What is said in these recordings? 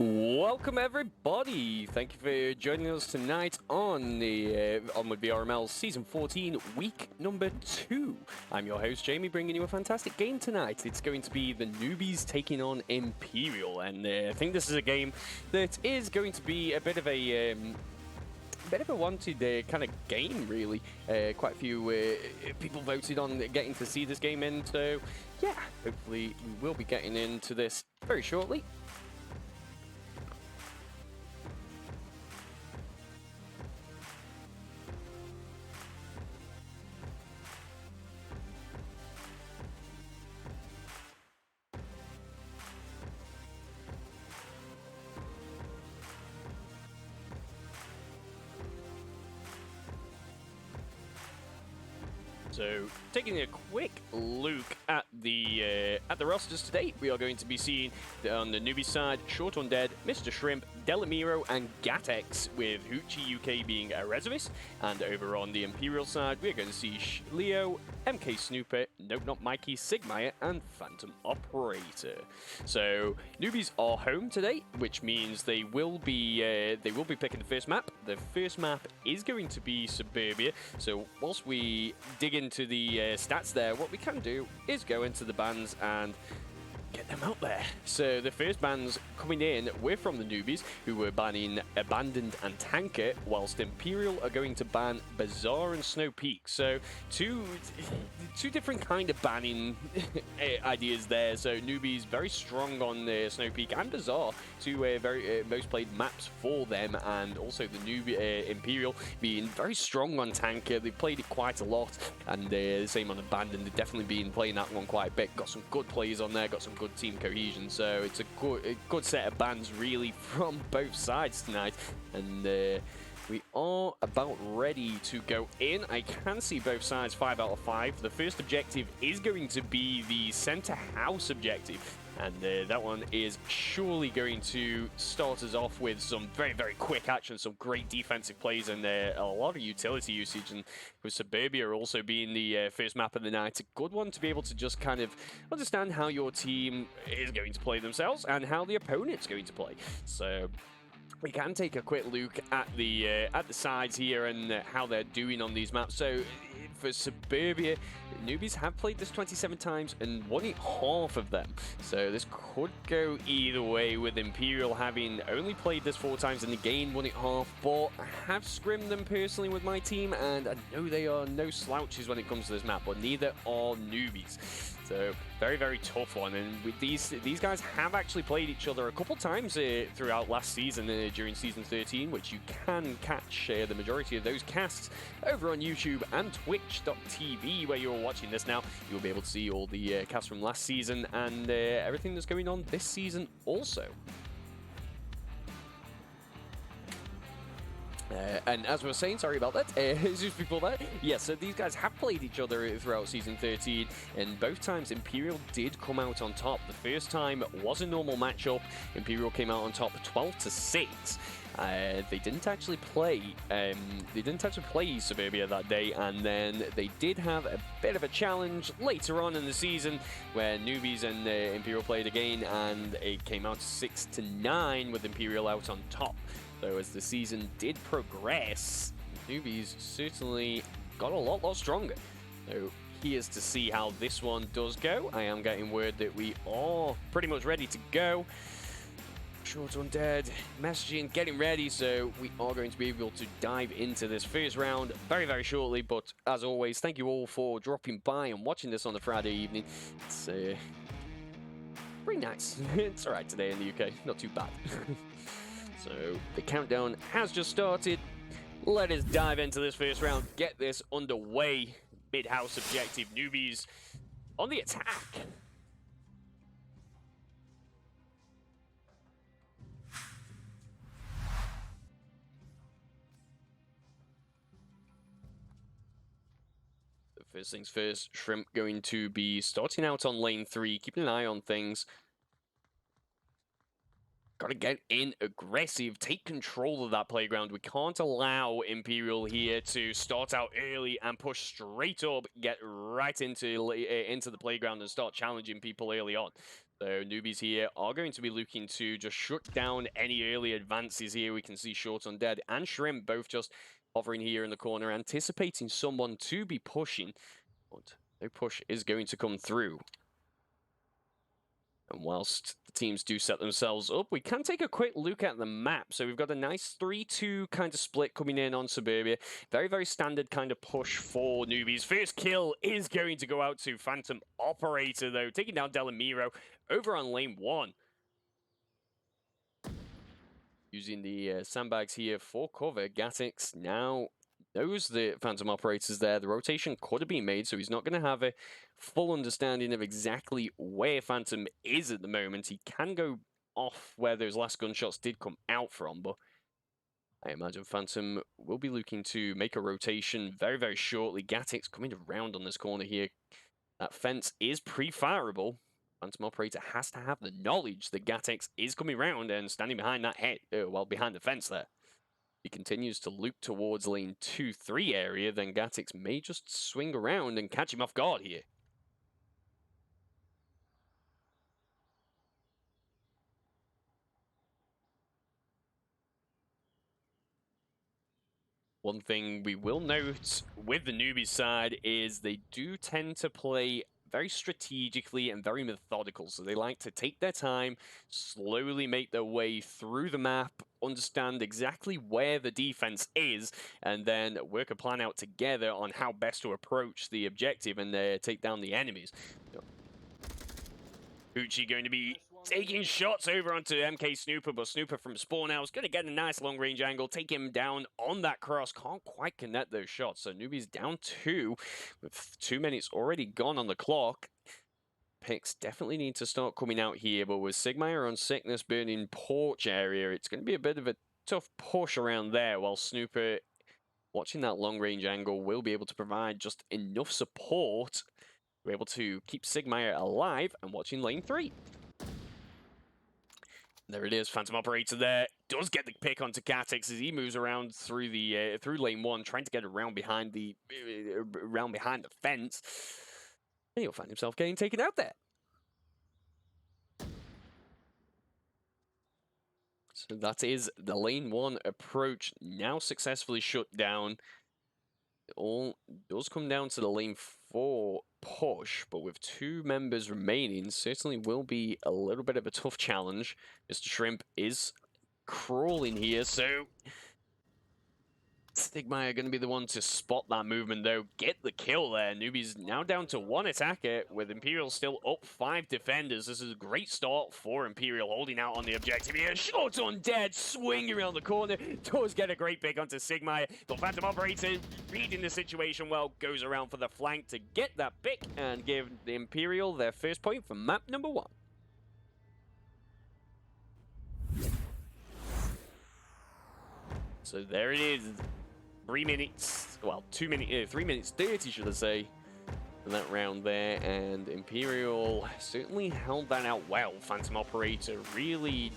Welcome everybody! Thank you for joining us tonight on the Onward VRML Season 14, week number 2. I'm your host Jamie, bringing you a fantastic game tonight. It's going to be the Newbies taking on Imperial, and I think this is a game that is going to be a bit of a wanted kind of game, really. Quite a few people voted on getting to see this game in, so yeah, hopefully we will be getting into this very shortly. So, taking a quick look at the rosters today, we are going to be seeing on the Newbies side, Short Undead, Mr. Shrimp, Delamiro, and Gatex, with Hoochie UK being a reservist. And over on the Imperial side, we are going to see Leo, MK Snooper, nope, not Mikey, Sigmire, and Phantom Operator. So, Newbies are home today, which means they will be picking the first map. The first map is going to be Suburbia. So, whilst we dig into the stats there, what we can do is go into the bans and get them out there. So the first bans coming in, we're from the Newbies, who were banning Abandoned and Tanker, whilst Imperial are going to ban Bazaar and Snow Peak. So two different kind of banning ideas there. So Newbies very strong on Snow Peak and Bazaar, two very most played maps for them, and also the Imperial being very strong on Tanker. They've played it quite a lot, and the same on Abandoned. They've definitely been playing that one quite a bit. Got some good players on there, got some good team cohesion, so it's a good set of bans really from both sides tonight, and we are about ready to go in. I can see both sides 5 out of 5. The first objective is going to be the center house objective, and that one is surely going to start us off with some very quick action, some great defensive plays, and a lot of utility usage. And with Suburbia also being the first map of the night, a good one to be able to just kind of understand how your team is going to play themselves and how the opponent's going to play. So we can take a quick look at the sides here and how they're doing on these maps. So for Suburbia, Newbies have played this 27 times and won it half of them. So this could go either way, with Imperial having only played this 4 times and again won it half. But I have scrimmed them personally with my team, and I know they are no slouches when it comes to this map, but neither are Newbies. So very tough one, and with these guys have actually played each other a couple times throughout last season, during season 13, which you can catch the majority of those casts over on YouTube and Twitch.tv, where you're watching this now. You'll be able to see all the casts from last season and everything that's going on this season also. And as we were saying, sorry about that, just before that, yes, so these guys have played each other throughout Season 13, and both times Imperial did come out on top. The first time was a normal matchup. Imperial came out on top 12-6. They didn't actually play Suburbia that day, and then they did have a bit of a challenge later on in the season where Newbies and Imperial played again, and it came out 6-9 with Imperial out on top. So as the season did progress, Newbies certainly got a lot stronger. So here's to see how this one does go. I am getting word that we are pretty much ready to go. Short Undead messaging, getting ready, so we are going to be able to dive into this first round very shortly. But as always, thank you all for dropping by and watching this on a Friday evening. It's pretty nice. It's alright today in the UK, not too bad. So the countdown has just started. Let us dive into this first round, get this underway. Mid-house objective, Newbies on the attack. First things first, Shrimp going to be starting out on lane 3, keeping an eye on things. got to get in aggressive, take control of that playground. We can't allow Imperial here to start out early and push straight up, get right into the playground and start challenging people early on. So Newbies here are going to be looking to just shut down any early advances here. We can see Short Undead and Shrimp both just hovering here in the corner, anticipating someone to be pushing. But no push is going to come through. And whilst the teams do set themselves up, we can take a quick look at the map. So we've got a nice 3-2 kind of split coming in on Suburbia. Very, very standard kind of push for Newbies. First kill is going to go out to Phantom Operator, though, taking down Delamiro over on lane 1. Using the sandbags here for cover, Gatix now knows the Phantom Operator's there. The rotation could have been made, so he's not going to have a full understanding of exactly where Phantom is at the moment. He can go off where those last gunshots did come out from, but I imagine Phantom will be looking to make a rotation very, very shortly. Gatix coming around on this corner here. That fence is pre-fireable. Phantom Operator has to have the knowledge that Gatix is coming around and standing behind that head, well, behind the fence there. He continues to loop towards lane 2-3 area, then Gatix may just swing around and catch him off guard here. One thing we will note with the Newbies side is they do tend to play very strategically and very methodical. So they like to take their time, slowly make their way through the map, understand exactly where the defense is, and then work a plan out together on how best to approach the objective and take down the enemies. Uchi going to be taking shots over onto MK Snooper, but Snooper from spawn now is going to get a nice long-range angle, take him down on that cross. Can't quite connect those shots, so Newbies down 2 with 2 minutes already gone on the clock. Picks definitely need to start coming out here, but with Sigmire on Sickness burning Porch area, it's going to be a bit of a tough push around there, while Snooper, watching that long-range angle, will be able to provide just enough support. We're able to keep Sigmire alive and watching lane 3. There it is, Phantom Operator there. Does get the pick onto Gatix as he moves around through the through lane 1, trying to get around behind the fence. And he'll find himself getting taken out there. So that is the lane 1 approach now successfully shut down. It all does come down to the lane 4 push, but with 2 members remaining, certainly will be a little bit of a tough challenge. Mr. Shrimp is crawling here, so Stigma are going to be the one to spot that movement, though. Get the kill there. Newbies now down to 1 attacker, with Imperial still up 5 defenders. This is a great start for Imperial, holding out on the objective here. Short Undead, swinging around the corner. Does get a great pick onto Sigmire. The Phantom Operator, reading the situation well, goes around for the flank to get that pick and give the Imperial their first point for map number 1. So there it is. 3 minutes, well, 3 minutes 30, should I say, in that round there, and Imperial certainly held that out well. Phantom Operator really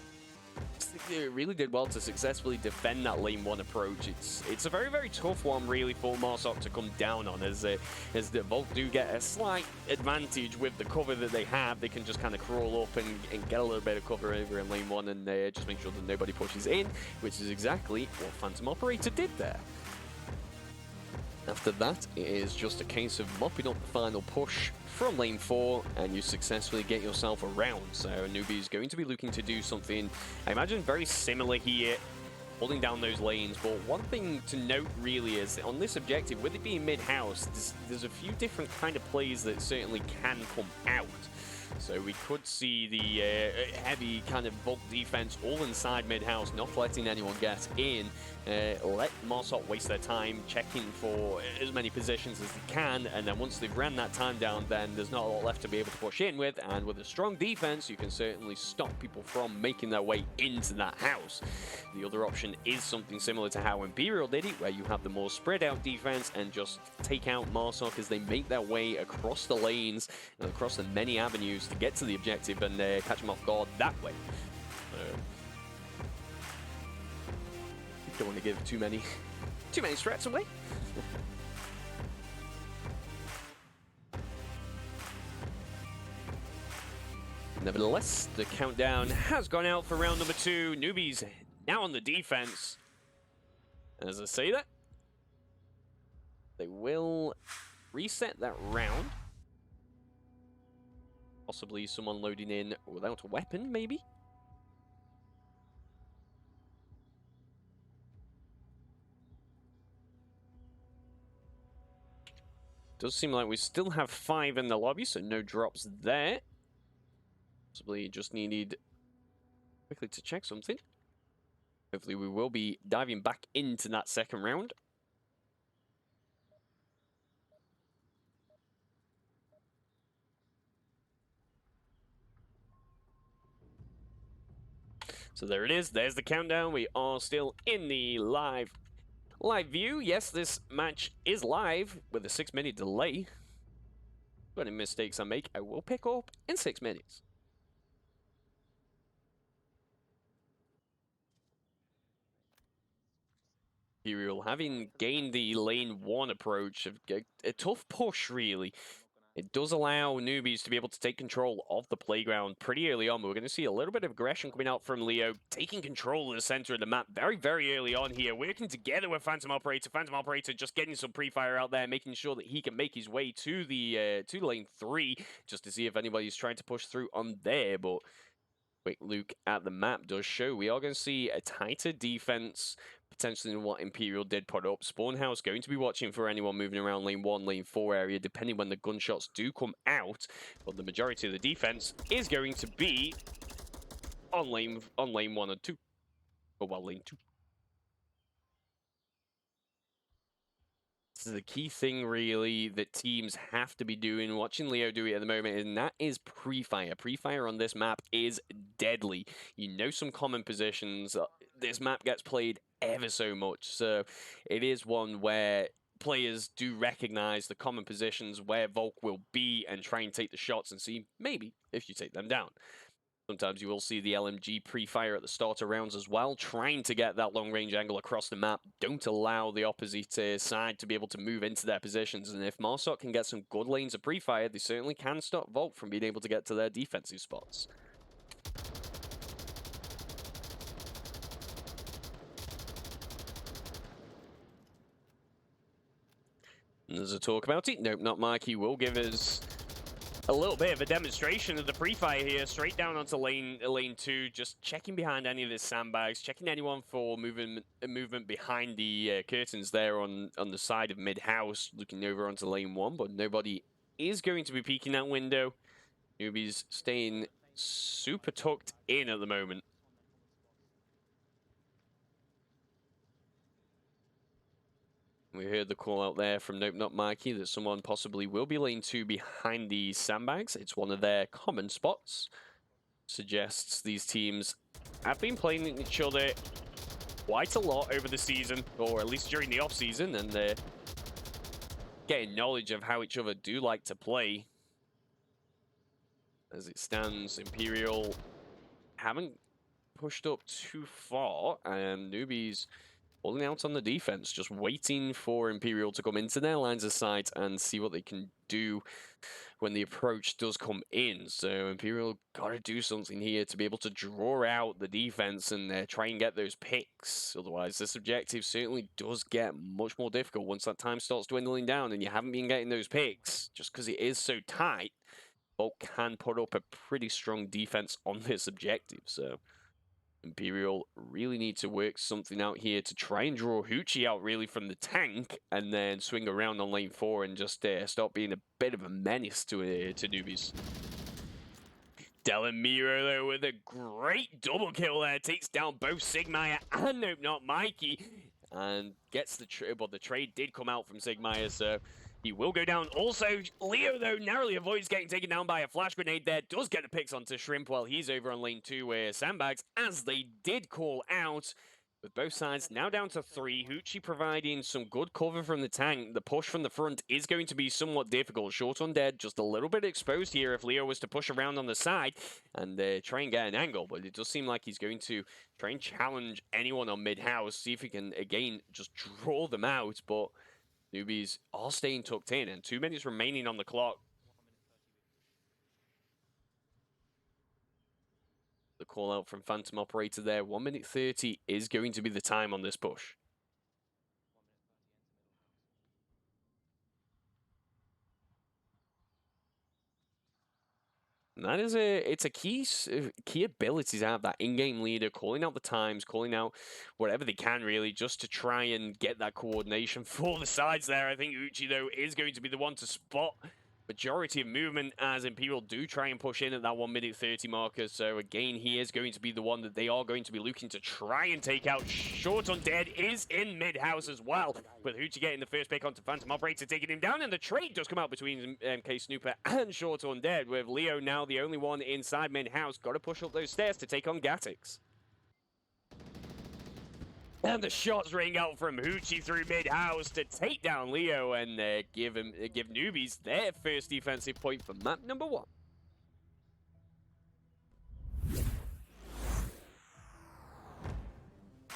did well to successfully defend that lane 1 approach. It's a very, very tough one, really, for Marsok to come down on, as the Vault do get a slight advantage with the cover that they have. They can just kind of crawl up and get a little bit of cover over in lane 1 and just make sure that nobody pushes in, which is exactly what Phantom Operator did there. After that, it is just a case of mopping up the final push from lane 4, and you successfully get yourself around. So Newbie is going to be looking to do something, I imagine, very similar here, holding down those lanes. But one thing to note really is, on this objective, with it being mid-house, there's a few different kind of plays that certainly can come out. So we could see the heavy kind of bulk defense all inside mid-house, not letting anyone get in. Let Marsok waste their time checking for as many positions as they can, and then once they've ran that time down, then there's not a lot left to be able to push in with, and with a strong defense, you can certainly stop people from making their way into that house. The other option is something similar to how Imperial did it, where you have the more spread out defense and just take out Marsok as they make their way across the lanes and across the many avenues to get to the objective and catch them off guard that way. Don't want to give too many strats away. Nevertheless, the countdown has gone out for round number 2. Newbies now on the defense. As I say that, they will reset that round. Possibly someone loading in without a weapon, maybe? Does seem like we still have 5 in the lobby, so no drops there. Possibly just needed quickly to check something. Hopefully we will be diving back into that second round. So there it is. There's the countdown. We are still in the live view. Yes, this match is live with a 6-minute delay. Any mistakes I make, I will pick up in 6 minutes. Imperial, having gained the lane 1 approach, a tough push, really. It does allow Newbies to be able to take control of the playground pretty early on. We're going to see a little bit of aggression coming out from Leo, taking control of the center of the map very, very early on here, working together with Phantom Operator. Phantom Operator just getting some pre-fire out there, making sure that he can make his way to the lane 3, just to see if anybody's trying to push through on there. But quick look at the map does show we are going to see a tighter defense, potentially in what Imperial did put up. Spawnhouse going to be watching for anyone moving around lane 1, lane 4 area, depending when the gunshots do come out. But the majority of the defense is going to be on lane 1 and 2. Or well, lane 2. This is the key thing, really, that teams have to be doing. Watching Leo do it at the moment, and that is pre-fire. Pre-fire on this map is deadly. You know some common positions. This map gets played ever so much, so it is one where players do recognize the common positions where Volk will be and try and take the shots and see maybe if you take them down. Sometimes you will see the LMG pre-fire at the starter rounds as well, trying to get that long-range angle across the map. Don't allow the opposite side to be able to move into their positions, and if Marsok can get some good lanes of pre-fire, they certainly can stop Volk from being able to get to their defensive spots. And there's a talk about it. Nope, not Mike. He will give us a little bit of a demonstration of the pre-fire here, straight down onto lane 2, just checking behind any of his sandbags, checking anyone for movement behind the curtains there on the side of mid-house, looking over onto lane 1, but nobody is going to be peeking that window. Newbies staying super tucked in at the moment. We heard the call out there from Nope Not Mikey that someone possibly will be lane 2 behind the sandbags. It's one of their common spots. Suggests these teams have been playing each other quite a lot over the season, or at least during the off-season, and they're getting knowledge of how each other do like to play. As it stands, Imperial haven't pushed up too far, and Newbies holding out on the defense, just waiting for Imperial to come into their lines of sight and see what they can do when the approach does come in. So Imperial got to do something here to be able to draw out the defense and try and get those picks. Otherwise, this objective certainly does get much more difficult once that time starts dwindling down and you haven't been getting those picks. Just because it is so tight, Volk can put up a pretty strong defense on this objective. So Imperial really need to work something out here to try and draw Hoochie out really from the tank and then swing around on lane 4 and just stop being a bit of a menace to Newbies. Delamiro, though, with a great double kill there, takes down both Sigmire and Nope Not Mikey, and gets the trade. Well, the trade did come out from Sigmire, so he will go down. Also, Leo, though, narrowly avoids getting taken down by a flash grenade there. Does get the picks onto Shrimp while he's over on lane 2 where Sandbags, as they did call out. with both sides now down to 3. Hoochie providing some good cover from the tank. The push from the front is going to be somewhat difficult. Short on dead, just a little bit exposed here if Leo was to push around on the side and try and get an angle. But it does seem like he's going to try and challenge anyone on mid-house, see if he can, again, just draw them out. But Newbies are staying tucked in, and 2 minutes remaining on the clock. The call out from Phantom Operator there. 1 minute 30 is going to be the time on this push. And that is it's a key ability to have that in-game leader calling out the times, calling out whatever they can really, just to try and get that coordination for the sides there. I think Uchi though is going to be the one to spot majority of movement as Imperial do try and push in at that 1 minute 30 marker. So again, he is going to be the one that they are going to be looking to try and take out. Short on dead is in mid-house as well, with Hoochie getting the first pick onto Phantom Operator, taking him down, and the trade does come out between MK Snooper and Short on dead, with Leo now the only one inside mid-house. Got to push up those stairs to take on Gatix. And the shots ring out from Hoochie through mid-house to take down Leo and give Newbies their first defensive point for map number 1.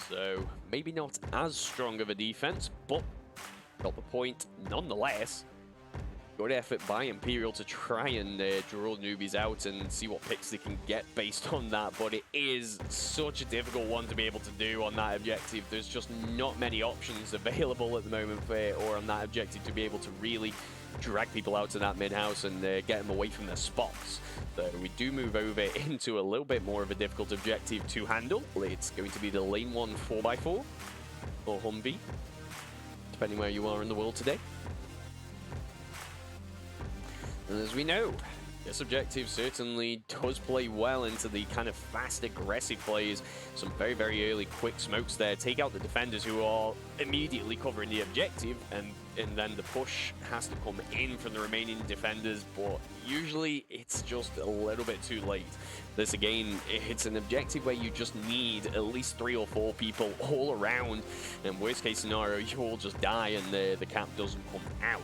So maybe not as strong of a defense, but got the point nonetheless. Good effort by Imperial to try and draw Newbies out and see what picks they can get based on that, but it is such a difficult one to be able to do on that objective. There's just not many options available at the moment or on that objective to be able to really drag people out to that mid-house and get them away from their spots. So we do move over into a little bit more of a difficult objective to handle. It's going to be the lane 1 4x4 or Humvee, depending where you are in the world today. And as we know, this objective certainly does play well into the kind of fast, aggressive plays. Some very, very early quick smokes there. Take out the defenders who are immediately covering the objective, and then the push has to come in from the remaining defenders, but usually it's just a little bit too late. This, again, it's an objective where you just need at least 3 or 4 people all around, and worst case scenario, you all just die and the cap doesn't come out.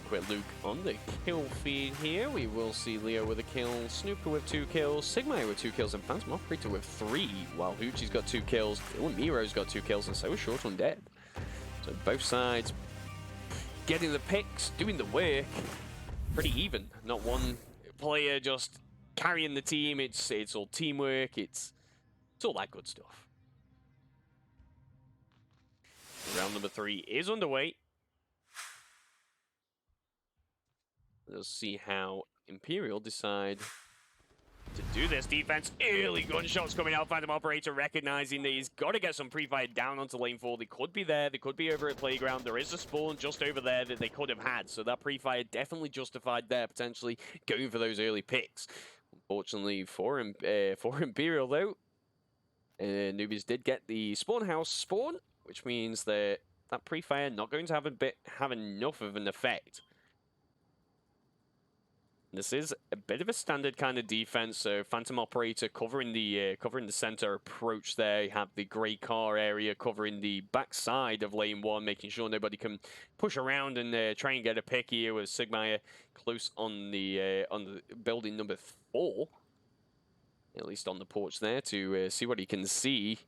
Quick Luke on the kill feed here. We will see Leo with a kill, Snooper with 2 kills, Sigma with 2 kills, and Phantom Operator with 3, while Hoochie's got 2 kills, Miro's got 2 kills, and so is Short on dead. So both sides getting the picks, doing the work, pretty even. Not one player just carrying the team. It's all teamwork. It's all that good stuff. Round number 3 is underway. Let's see how Imperial decide to do this defense. Early gunshots coming out. Phantom Operator recognizing that he's got to get some pre-fire down onto lane 4. They could be there. They could be over at Playground. There is a spawn just over there that they could have had. So that pre-fire definitely justified there, potentially going for those early picks. Unfortunately for Imperial, though, Newbies did get the spawn house spawn, which means that pre-fire not going to have enough of an effect. This is a bit of a standard kind of defense, so Phantom Operator covering the center approach there. You have the grey car area covering the backside of lane 1, making sure nobody can push around and try and get a pick here with Sigma close on the building number 4, at least on the porch there, to see what he can see.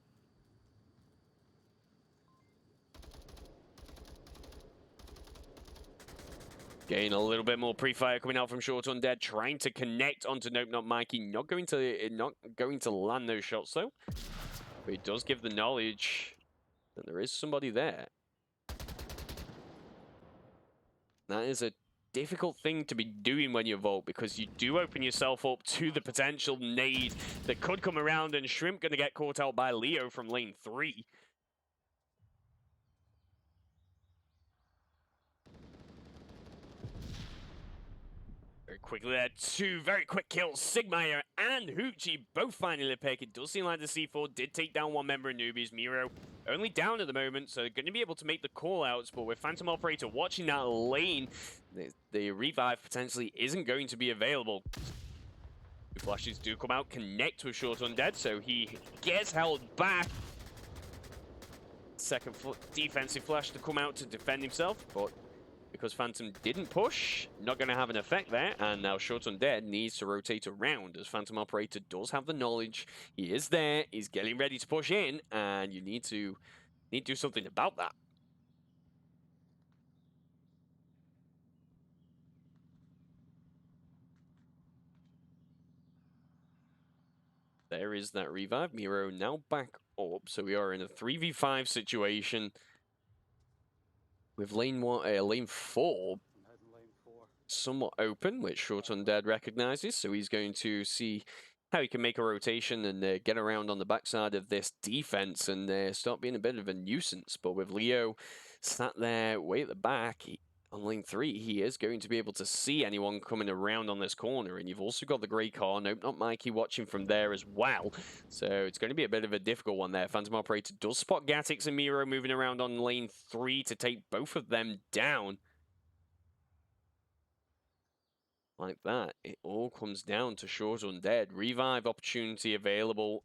Getting a little bit more pre-fire coming out from Short on dead, trying to connect onto Nope Not Mikey. Not going to land those shots though. But he does give the knowledge that there is somebody there. That is a difficult thing to be doing when you vault, because you do open yourself up to the potential nade that could come around, and Shrimp going to get caught out by Leo from lane 3. Very quickly there, 2 very quick kills. Sigma and Hoochie both finding a pick. It does seem like the C4 did take down one member of Newbies. Miro only down at the moment, so they're going to be able to make the call-outs, but with Phantom Operator watching that lane, the revive potentially isn't going to be available. Two flashes do come out, connect with Short Undead, so he gets held back. Second defensive flash to come out to defend himself, but because Phantom didn't push, not going to have an effect there, and now Short Undead needs to rotate around as Phantom Operator does have the knowledge. He is there, he's getting ready to push in, and you need to do something about that. There is that revive. Miro now back up, so we are in a 3v5 situation with lane 4 somewhat open, which Short Undead recognizes, so he's going to see how he can make a rotation and get around on the backside of this defense and start being a bit of a nuisance. But with Leo sat there way at the back, on lane 3, he is going to be able to see anyone coming around on this corner, and you've also got the Grey car, nope, not Mikey, watching from there as well. So it's going to be a bit of a difficult one there. Phantom Operator does spot Gatix and Miro moving around on lane 3 to take both of them down. Like that, it all comes down to Short Undead. Revive opportunity available,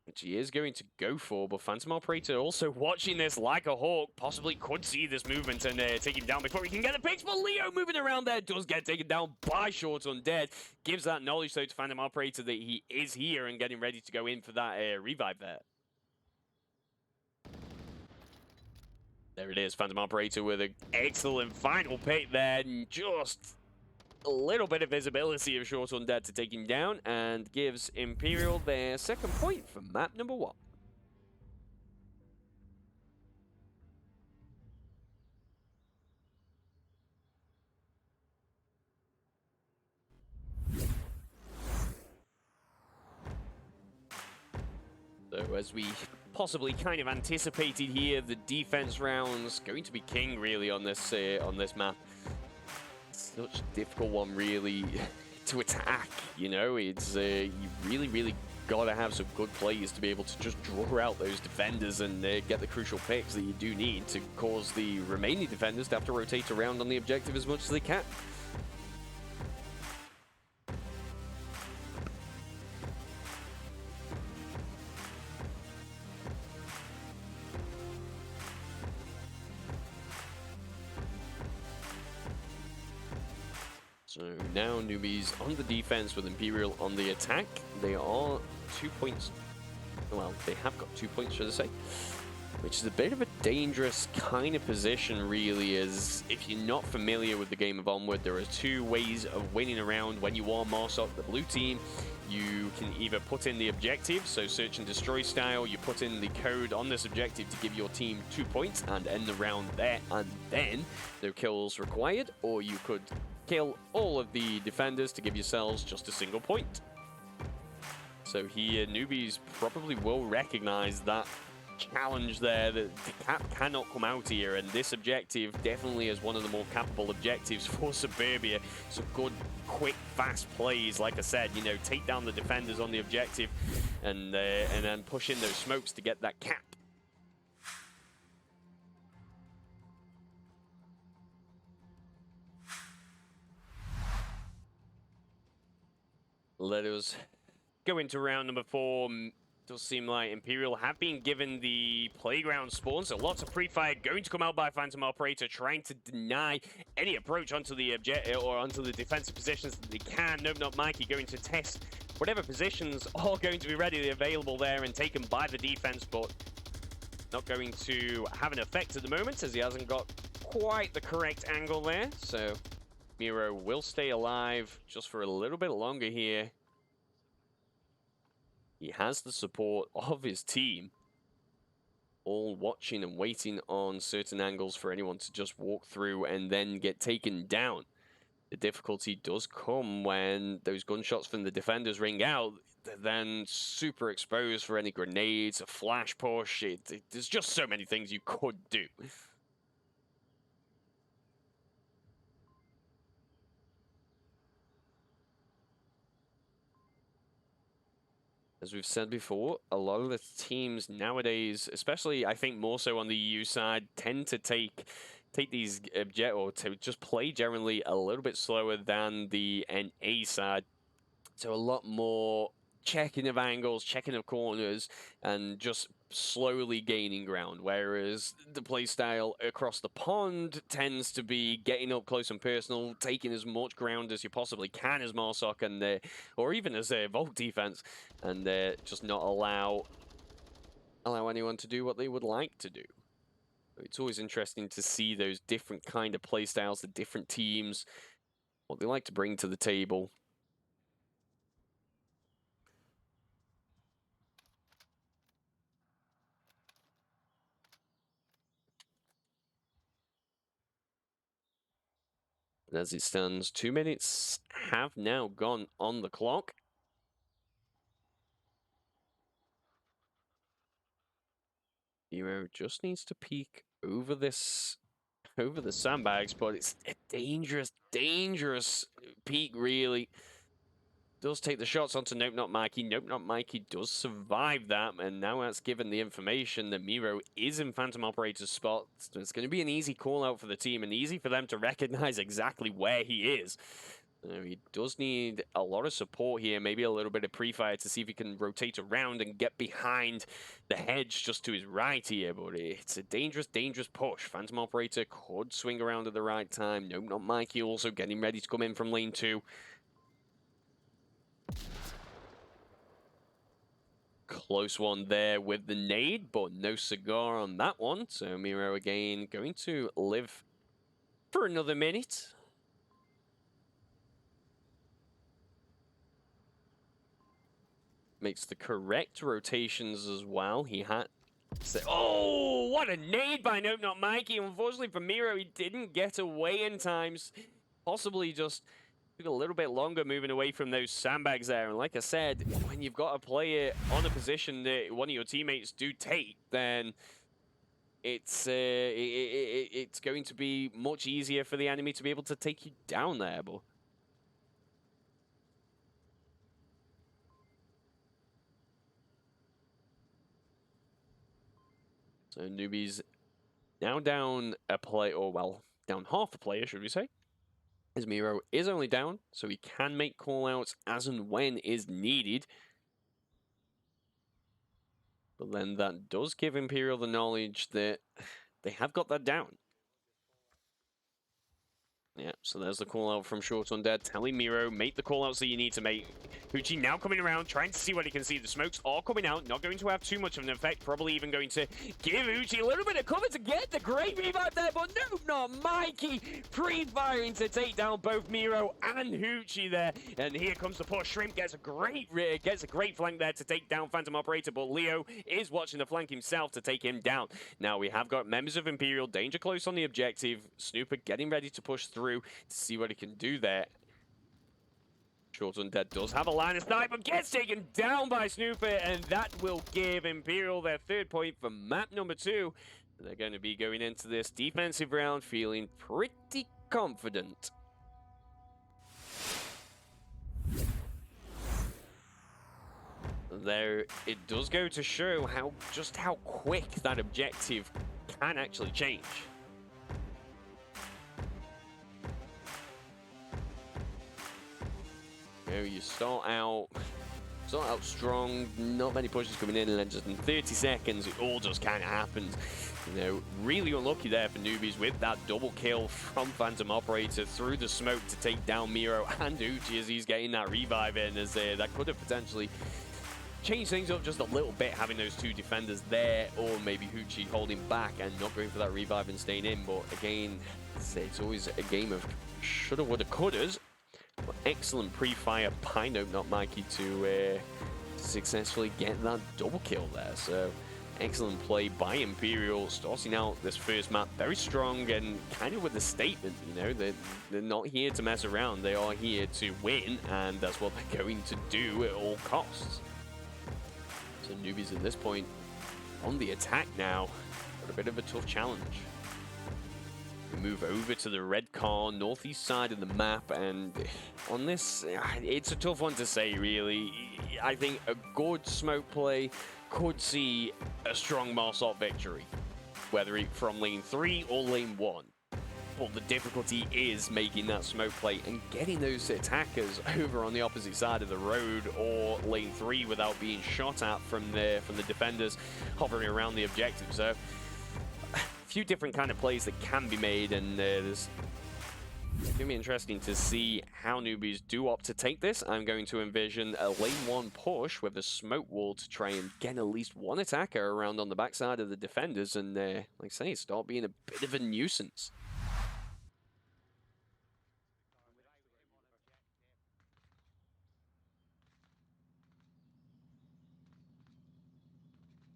which he is going to go for, but Phantom Operator also watching this like a hawk, possibly could see this movement and take him down before he can get the picks. But Leo moving around there does get taken down by Short Undead. Gives that knowledge, though, to Phantom Operator that he is here and getting ready to go in for that revive there. There it is, Phantom Operator with an excellent final pick there, and just a little bit of visibility of Short Undead to take him down, and gives Imperial their second point for map number 1. So as we possibly kind of anticipated here, the defense rounds going to be king really on this map. Such a difficult one really to attack, you know. It's you really gotta have some good plays to be able to just draw out those defenders and get the crucial picks that you do need to cause the remaining defenders to have to rotate around on the objective as much as they can. So now Newbies on the defense with Imperial on the attack. They are 2 points. Well, they have got 2 points, should I say? Which is a bit of a dangerous kind of position, really, as if you're not familiar with the game of Onward, there are 2 ways of winning around when you are Marsok, the blue team. You can either put in the objective, so search and destroy style, you put in the code on this objective to give your team 2 points and end the round there, and then no kills required, or you could kill all of the defenders to give yourselves just a single point. So here, Newbies probably will recognize that challenge there, that the cap cannot come out here, and this objective definitely is one of the more capable objectives for Suburbia. Some good, quick, fast plays, like I said, you know, take down the defenders on the objective and then push in those smokes to get that cap. Let us go into round number 4. Does seem like Imperial have been given the playground spawn, so lots of pre-fire going to come out by Phantom Operator, trying to deny any approach onto the objective or onto the defensive positions that they can. Nope, not Mikey, going to test whatever positions are going to be readily available there and taken by the defense, but not going to have an effect at the moment as he hasn't got quite the correct angle there. So Miro will stay alive just for a little bit longer here. He has the support of his team, all watching and waiting on certain angles for anyone to just walk through and then get taken down. The difficulty does come when those gunshots from the defenders ring out. They're then super exposed for any grenades, a flash push. There's just so many things you could do. As we've said before, a lot of the teams nowadays, especially I think more so on the EU side, tend to take these or to just play generally a little bit slower than the NA side. So a lot more checking of angles, checking of corners, and just slowly gaining ground. Whereas the playstyle across the pond tends to be getting up close and personal, taking as much ground as you possibly can as Marsoc and or even as a Vault defense, and just not allow anyone to do what they would like to do. It's always interesting to see those different kind of playstyles, the different teams, what they like to bring to the table. And as it stands, 2 minutes have now gone on the clock. Hero just needs to peek over the sandbags, but it's a dangerous peek, really. Does take the shots onto Nope Not Mikey. Nope Not Mikey does survive that, and now that's given the information that Miro is in Phantom Operator's spot. So it's going to be an easy call out for the team and easy for them to recognize exactly where he is. He does need a lot of support here, maybe a little bit of pre-fire to see if he can rotate around and get behind the hedge just to his right here, but it's a dangerous push. Phantom Operator could swing around at the right time. Nope Not Mikey also getting ready to come in from lane 2. Close one there with the nade, but no cigar on that one. So Miro again going to live for another minute. Makes the correct rotations as well. He had... Oh, what a nade by Nope Not Mikey. Unfortunately for Miro, he didn't get away in times. Possibly just took a little bit longer moving away from those sandbags there. And like I said, when you've got a player on a position that one of your teammates do take, then it's going to be much easier for the enemy to be able to take you down there. But so Newbies now down a play, or well, down half a player, should we say? As Miro is only down, so he can make callouts as and when is needed. But then that does give Imperial the knowledge that they have got that down. Yeah, so there's the call out from Short Undead, telling Miro, make the call outs that you need to make. Hoochie now coming around, trying to see what he can see. The smokes are coming out, not going to have too much of an effect, probably even going to give Hoochie a little bit of cover to get the great revive there, but no, not Mikey, pre-firing to take down both Miro and Hoochie there. And here comes the push. Shrimp gets a great flank there to take down Phantom Operator, but Leo is watching the flank himself to take him down. Now we have got members of Imperial, danger close on the objective. Snooper getting ready to push through to see what he can do there. Short Undead does have a line of sight, but gets taken down by Snooper, and that will give Imperial their 3rd point for map number 2. They're going to be going into this defensive round feeling pretty confident. There, it does go to show just how quick that objective can actually change. You start out strong, not many pushes coming in, and then just in 30 seconds, it all just kind of happens. You know, really unlucky there for Newbies with that double kill from Phantom Operator through the smoke to take down Miro and Uchi as he's getting that revive in, as that could have potentially changed things up just a little bit, having those 2 defenders there, or maybe Hoochie holding back and not going for that revive and staying in. But again, it's always a game of shoulda, woulda, couldas. But excellent pre-fire by Nope Not Mikey to successfully get that double kill there. So excellent play by Imperial, starting out this first map very strong and kind of with a statement, you know, they're not here to mess around, they are here to win, and that's what they're going to do at all costs. So Newbies at this point on the attack now, got a bit of a tough challenge. We move over to the red car, northeast side of the map, and on this, it's a tough one to say, really. I think a good smoke play could see a strong Marsop victory, whether it from lane 3 or lane 1. But the difficulty is making that smoke play and getting those attackers over on the opposite side of the road or lane 3 without being shot at from the defenders hovering around the objective. So a few different kind of plays that can be made, and there's it's going to be interesting to see how Newbies do opt to take this. I'm going to envision a lane 1 push with a smoke wall to try and get at least one attacker around on the backside of the defenders and, like I say, start being a bit of a nuisance.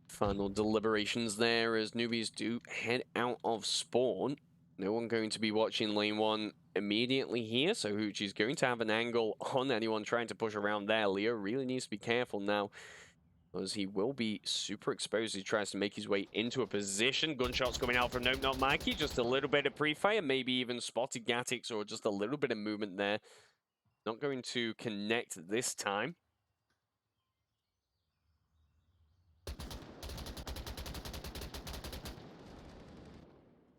Final deliberations there as Newbies do head out of spawn. No one going to be watching lane 1 immediately here, so Hoochie's going to have an angle on anyone trying to push around there. Leo really needs to be careful now, as he will be super exposed. He tries to make his way into a position. Gunshots coming out from Nope Not Mikey. Just a little bit of pre-fire, maybe even spotted Gatix or just a little bit of movement there. Not going to connect this time.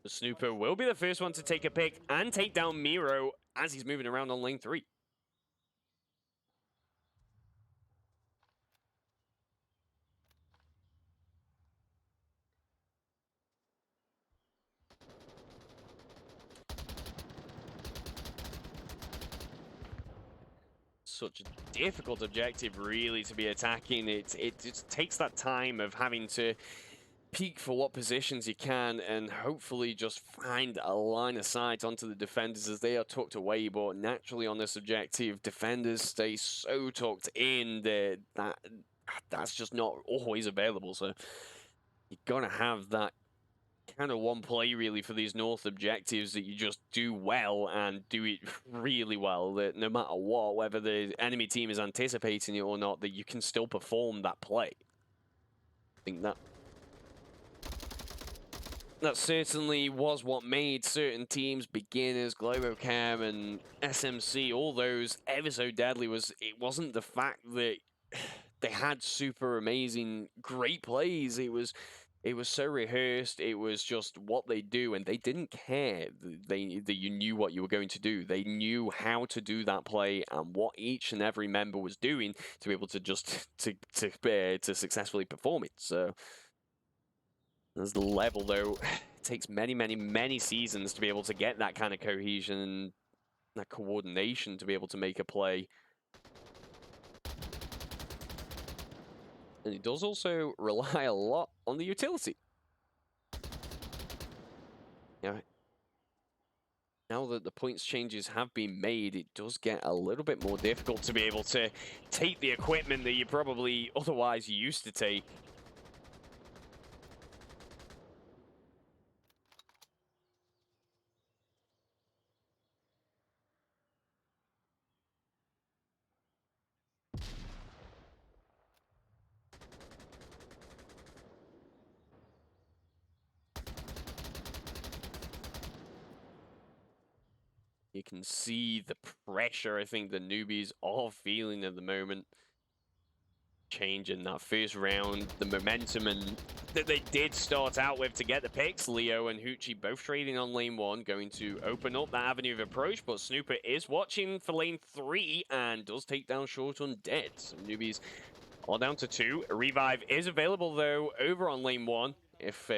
The Snooper will be the first one to take a pick and take down Miro as he's moving around on lane 3. Such a difficult objective, really, to be attacking. It just takes that time of having to peek for what positions you can and hopefully just find a line of sight onto the defenders as they are tucked away. But naturally on this objective, defenders stay so tucked in that that's just not always available. So you've got to have that kind of one play really for these North objectives that you just do well and do it really well, that no matter what, whether the enemy team is anticipating it or not, that you can still perform that play. I think that certainly was what made certain teams, beginners, Globocam and SMC, all those ever so deadly. It wasn't the fact that they had super amazing, great plays. It was so rehearsed. It was just what they do, and they didn't care that you knew what you were going to do. They knew how to do that play and what each and every member was doing to be able to just to successfully perform it. So there's the level, though. It takes many, many, many seasons to be able to get that kind of cohesion and that coordination to be able to make a play. And it does also rely a lot on the utility. Yeah. Now that the points changes have been made, it does get a little bit more difficult to be able to take the equipment that you probably otherwise used to take. You can see the pressure I think the Newbies are feeling at the moment. Change in that first round, the momentum and that they did start out with to get the picks. Leo and Hoochie both trading on lane 1, going to open up that avenue of approach, but Snooper is watching for lane 3 and does take down Short Undead. So Newbies are down to 2. A revive is available though over on lane 1 if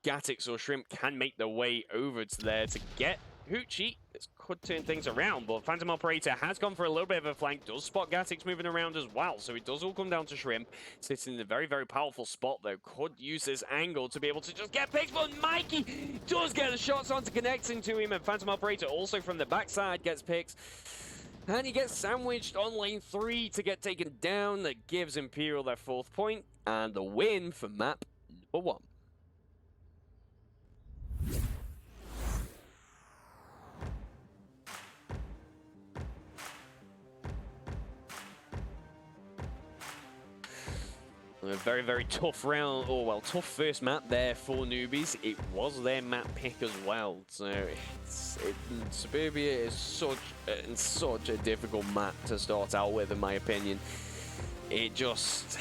Gatix or Shrimp can make their way over to there to get Hoochie. This could turn things around, but Phantom Operator has gone for a little bit of a flank, does spot Gatix moving around as well, so it does all come down to Shrimp. Sits in a very, very powerful spot, though. Could use this angle to be able to just get picked, but Mikey does get the shots onto connecting to him, and Phantom Operator also from the backside gets picked. And he gets sandwiched on lane 3 to get taken down. That gives Imperial their 4th point, and the win for map number 1. A very, very tough round, or well, tough first map there for Newbies. It was their map pick as well, so it's Suburbia is such a difficult map to start out with, in my opinion. It's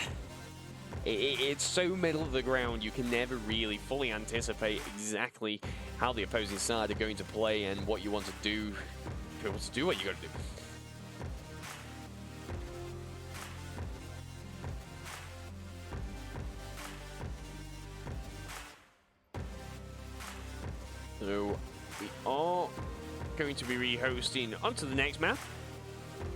so middle of the ground, you can never really fully anticipate exactly how the opposing side are going to play and what you want to do. If you want to do what you got to do. So we are going to be re-hosting onto the next map.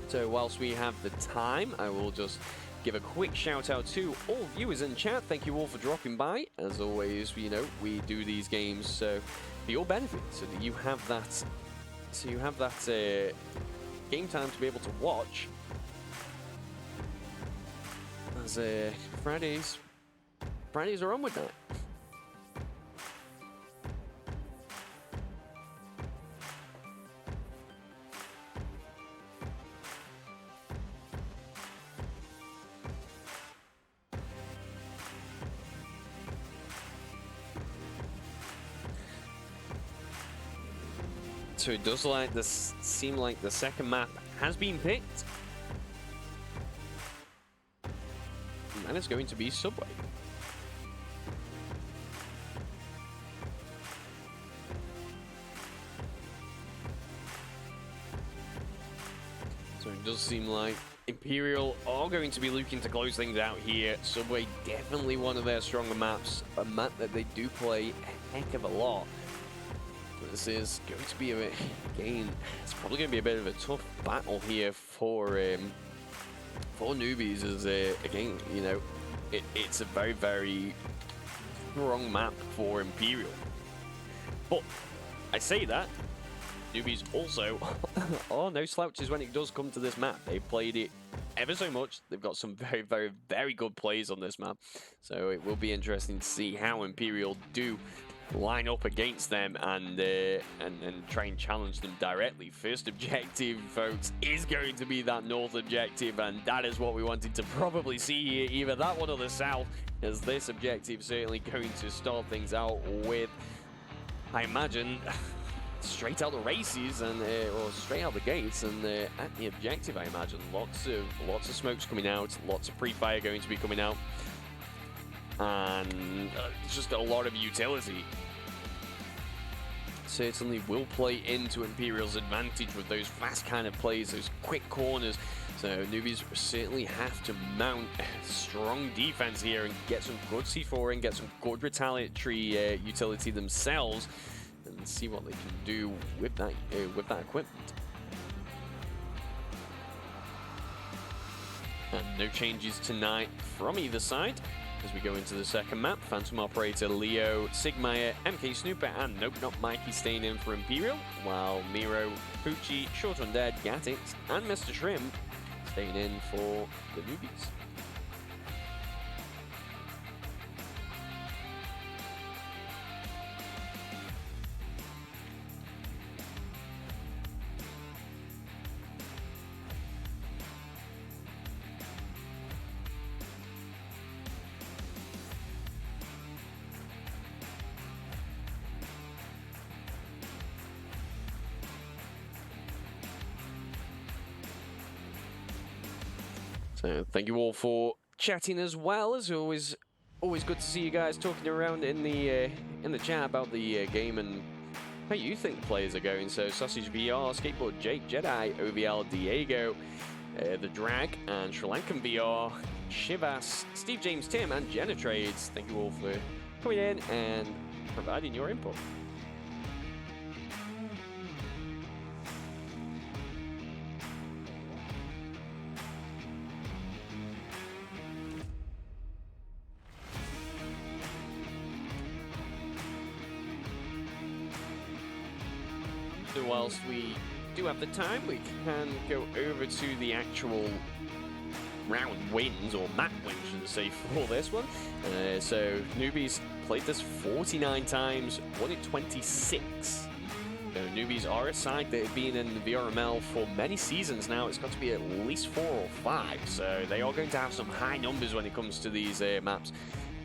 So whilst we have the time, I will just give a quick shout out to all viewers in chat. Thank you all for dropping by. As always, you know, we do these games for your benefit, so that you have that, game time to be able to watch. As Fridays are Onward night. So it does seem like the second map has been picked. And it's going to be Subway. So it does seem like Imperial are going to be looking to close things out here. Subway, definitely one of their stronger maps. A map that they do play a heck of a lot. This is going to be it's probably going to be a bit of a tough battle here for Newbies, as again, you know, it's a very, very strong map for Imperial. But I say that, Newbies also are no slouches when it does come to this map. They've played it ever so much. They've got some very, very, very good plays on this map. So it will be interesting to see how Imperial do line up against them and try and challenge them directly. First objective, folks, is going to be that north objective, and that is what we wanted to probably see here, either that one or the south, as this objective certainly going to start things out with, I imagine, straight out the races and or straight out the gates, and at the objective, I imagine lots of smokes coming out, lots of pre-fire going to be coming out, and just a lot of utility. Certainly will play into Imperial's advantage with those fast kind of plays, those quick corners. So Newbies certainly have to mount strong defense here and get some good C4 and get some good retaliatory utility themselves, and see what they can do with that equipment. And no changes tonight from either side as we go into the second map. Phantom Operator, Leo, Sigmire, MK Snooper, and nope, not Mikey staying in for Imperial, while Miro, Poochie, Short Undead, Gatix, and Mr. Shrimp staying in for the Newbies. So thank you all for chatting as well. As always good to see you guys talking around in the chat about the game and how you think the players are going. So Sausage VR, Skateboard Jake, Jedi, OVL, Diego, The Drag, and Sri Lankan VR, Shivas, Steve James Tim, and Jenna Trades. Thank you all for coming in and providing your input. So whilst we do have the time, we can go over to the actual round wins, or map wins, should I say, for this one. So Newbies played this 49 times, won it 26. So Newbies are a side that have been in the VRML for many seasons now. It's got to be at least 4 or 5, so they are going to have some high numbers when it comes to these maps.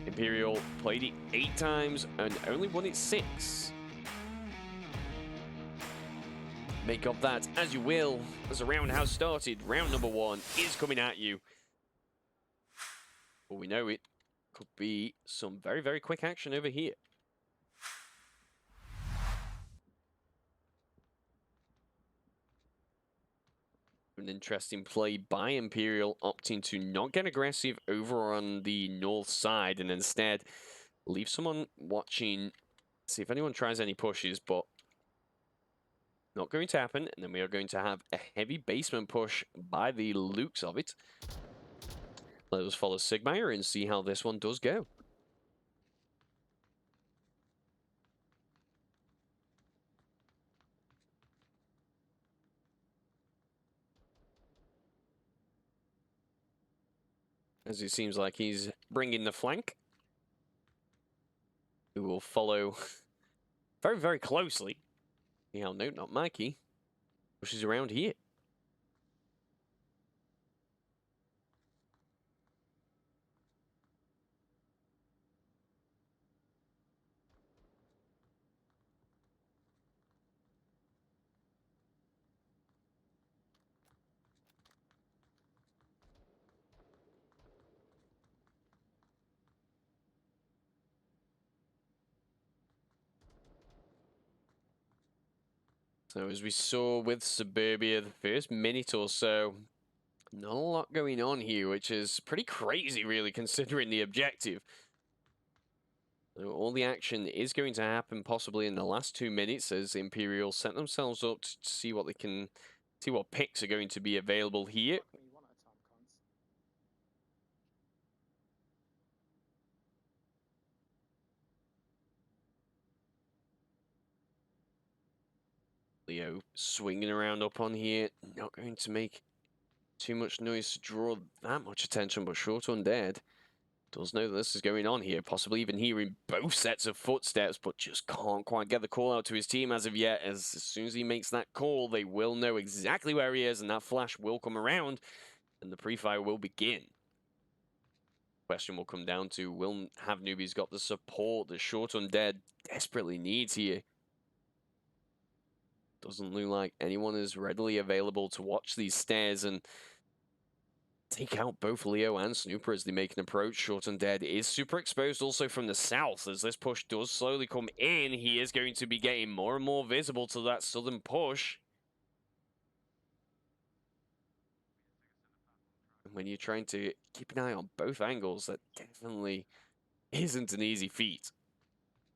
Imperial played it 8 times and only won it 6. Make of that as you will, as the round has started. Round number 1 is coming at you. But we know it could be some very, very quick action over here. An interesting play by Imperial, opting to not get aggressive over on the north side and instead leave someone watching, see if anyone tries any pushes, but not going to happen. And then we are going to have a heavy basement push by the looks of it. Let us follow Sigmire and see how this one does go. As it seems like he's bringing the flank. Who will follow very, very closely. Yeah, no, not Mikey. Pushes around here. So as we saw with Suburbia, the first minute or so, not a lot going on here, which is pretty crazy, really, considering the objective. So all the action is going to happen possibly in the last 2 minutes as Imperial set themselves up to see what they can, see what picks are going to be available here. Leo swinging around up on here, not going to make too much noise to draw that much attention, but Short Undead does know that this is going on here, possibly even hearing both sets of footsteps, but just can't quite get the call out to his team as of yet. As soon as he makes that call, they will know exactly where he is, and that flash will come around, and the pre-fire will begin. Question will come down to, will have Newbies got the support that Short Undead desperately needs here? Doesn't look like anyone is readily available to watch these stairs and take out both Leo and Snooper as they make an approach. Short Undead is super exposed also from the south. As this push does slowly come in, he is going to be getting more and more visible to that southern push. And when you're trying to keep an eye on both angles, that definitely isn't an easy feat.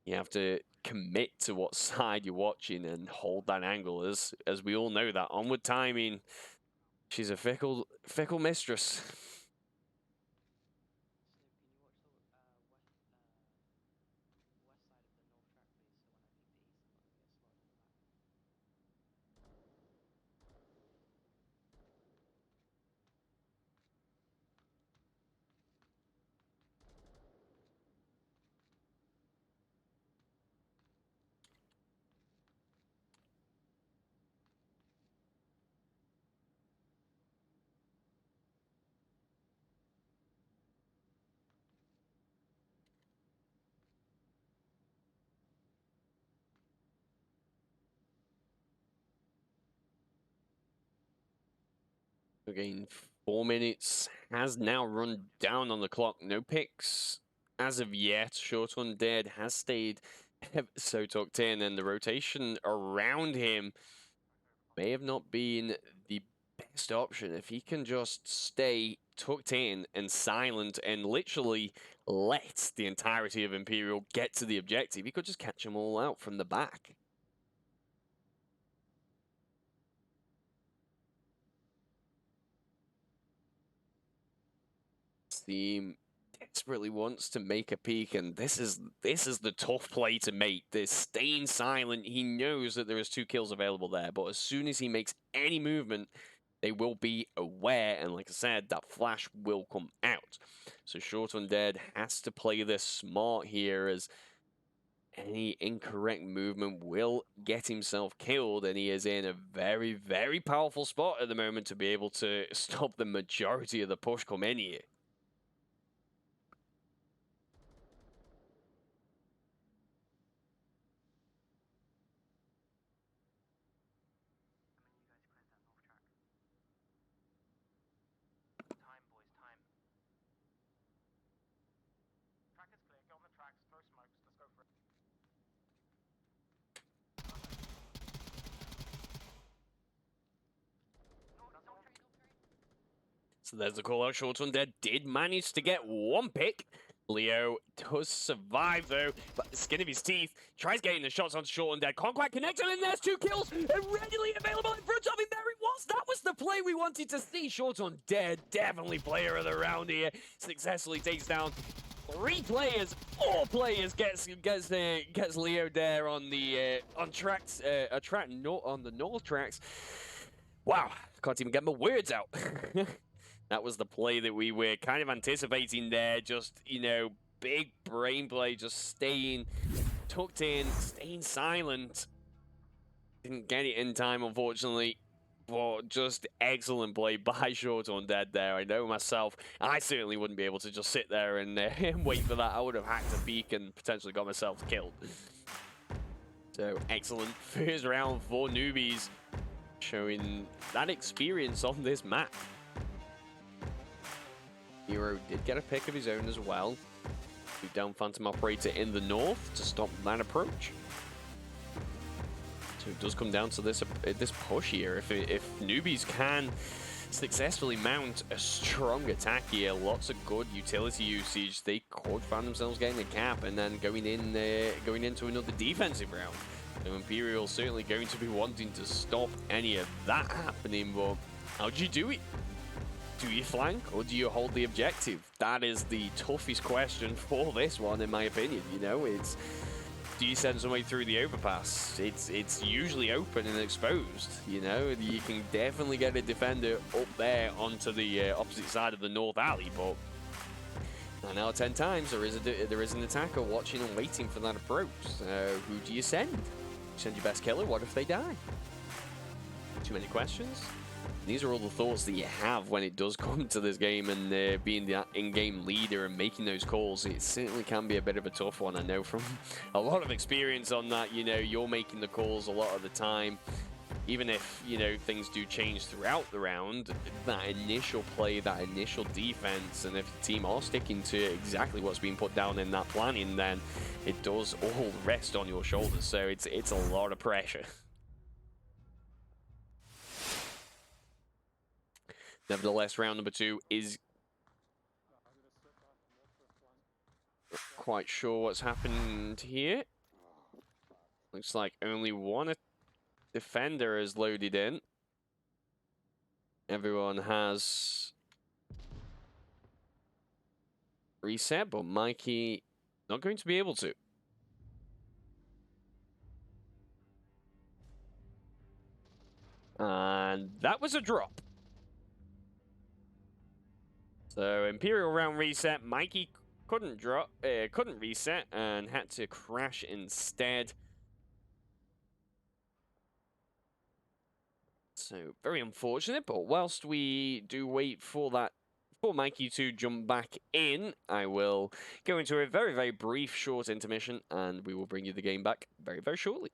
You have to commit to what side you're watching and hold that angle. As we all know, that onward timing, she's a fickle mistress. Again, 4 minutes has now run down on the clock. No picks as of yet. Short Undead has stayed so tucked in, and the rotation around him may have not been the best option. If he can just stay tucked in and silent and literally let the entirety of Imperial get to the objective, he could just catch them all out from the back. Team desperately wants to make a peek, and this is the tough play to make. This staying silent. He knows that there is 2 kills available there, but as soon as he makes any movement, they will be aware, and like I said, that flash will come out. So Short Undead has to play this smart here, as any incorrect movement will get himself killed, and he is in a very, very powerful spot at the moment to be able to stop the majority of the push come in here. So there's the call out. Short Undead did manage to get one pick. Leo does survive though, but the skin of his teeth tries getting the shots on Short Undead. Can't quite connect, and then there's 2 kills and readily available in front of him. There it was. That was the play we wanted to see. Short Undead, definitely player of the round here. Successfully takes down 3 players. 4 players gets Leo there on the on the north tracks. Wow, can't even get my words out. That was the play that we were kind of anticipating there. Just, you know, big brain play, just staying tucked in, staying silent. Didn't get it in time, unfortunately. But just excellent play by Short Undead there. I know myself, I certainly wouldn't be able to just sit there and wait for that. I would have hacked a beak and potentially got myself killed. So, excellent first round for Newbies, showing that experience on this map. Hero did get a pick of his own as well. Shoot down Phantom Operator in the north to stop that approach. So it does come down to this push here. If Newbies can successfully mount a strong attack here, lots of good utility usage, they could find themselves getting a cap and then going into another defensive round. So Imperial certainly going to be wanting to stop any of that happening, but how do you do it? Do you flank or do you hold the objective? That is the toughest question for this one, in my opinion. You know, it's, do you send somebody through the overpass? It's usually open and exposed. You know, you can definitely get a defender up there onto the opposite side of the north alley, but 9 out of 10 times there is an attacker watching and waiting for that approach. So who do you send? Send your best killer. What if they die? Too many questions. These are all the thoughts that you have when it does come to this game, and being the in-game leader and making those calls, it certainly can be a bit of a tough one. I know from a lot of experience on that, you know, you're making the calls a lot of the time. Even if, you know, things do change throughout the round, that initial play, that initial defense, and if the team are sticking to exactly what's being put down in that planning, then it does all rest on your shoulders. So it's a lot of pressure. Nevertheless, round number 2 is not quite sure what's happened here. Looks like only one defender is loaded in. Everyone has reset, but Mikey not going to be able to. And that was a drop. So Imperial round reset. Mikey couldn't reset and had to crash instead. So very unfortunate, but whilst we do wait for Mikey to jump back in, I will go into a very, very brief, short intermission, and we will bring you the game back very, very shortly.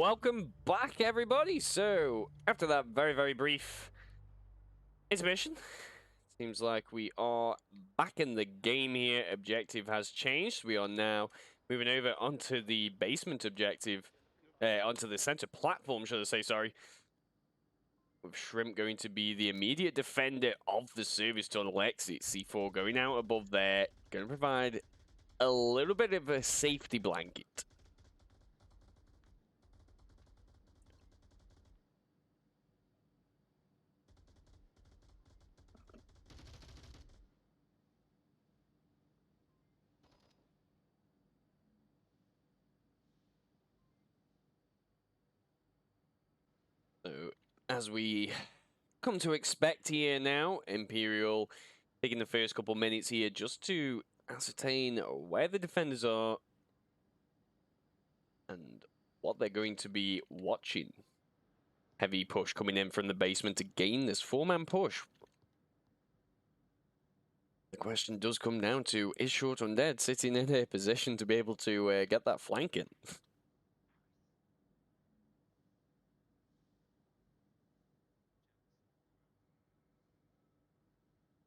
welcome back, everybody. So, after that very brief intermission, seems like we are back in the game here. Objective has changed. We are now moving over onto the basement objective, onto the center platform, should I say, sorry. With Shrimp going to be the immediate defender of the service tunnel exit. C4 going out above there, going to provide a little bit of a safety blanket. So, as we come to expect here now, Imperial taking the first couple minutes here just to ascertain where the defenders are and what they're going to be watching. Heavy push coming in from the basement to gain this four-man push. The question does come down to, is Short Undead sitting in a position to be able to get that flank in?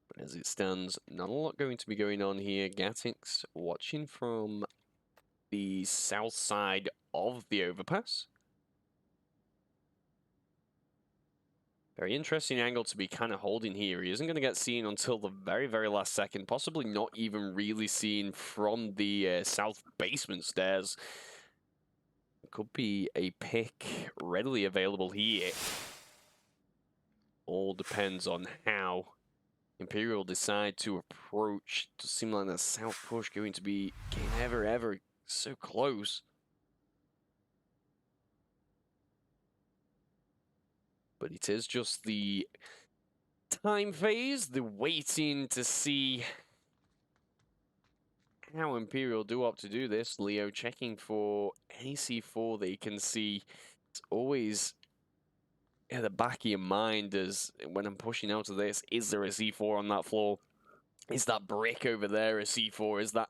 But as it stands, not a lot going to be going on here. Gatix watching from the south side of the overpass. Very interesting angle to be kind of holding here. He isn't going to get seen until the very last second, possibly not even really seen from the south basement stairs. Could be a pick readily available here. All depends on how Imperial decide to approach. It does seem like that south push going to be getting ever so close. But it is just the time phase, the waiting to see how Imperial do opt to do this. Leo checking for any C4 that you can see. It's always at the back of your mind as when I'm pushing out of this, is there a C4 on that floor? Is that brick over there a C4? Is that...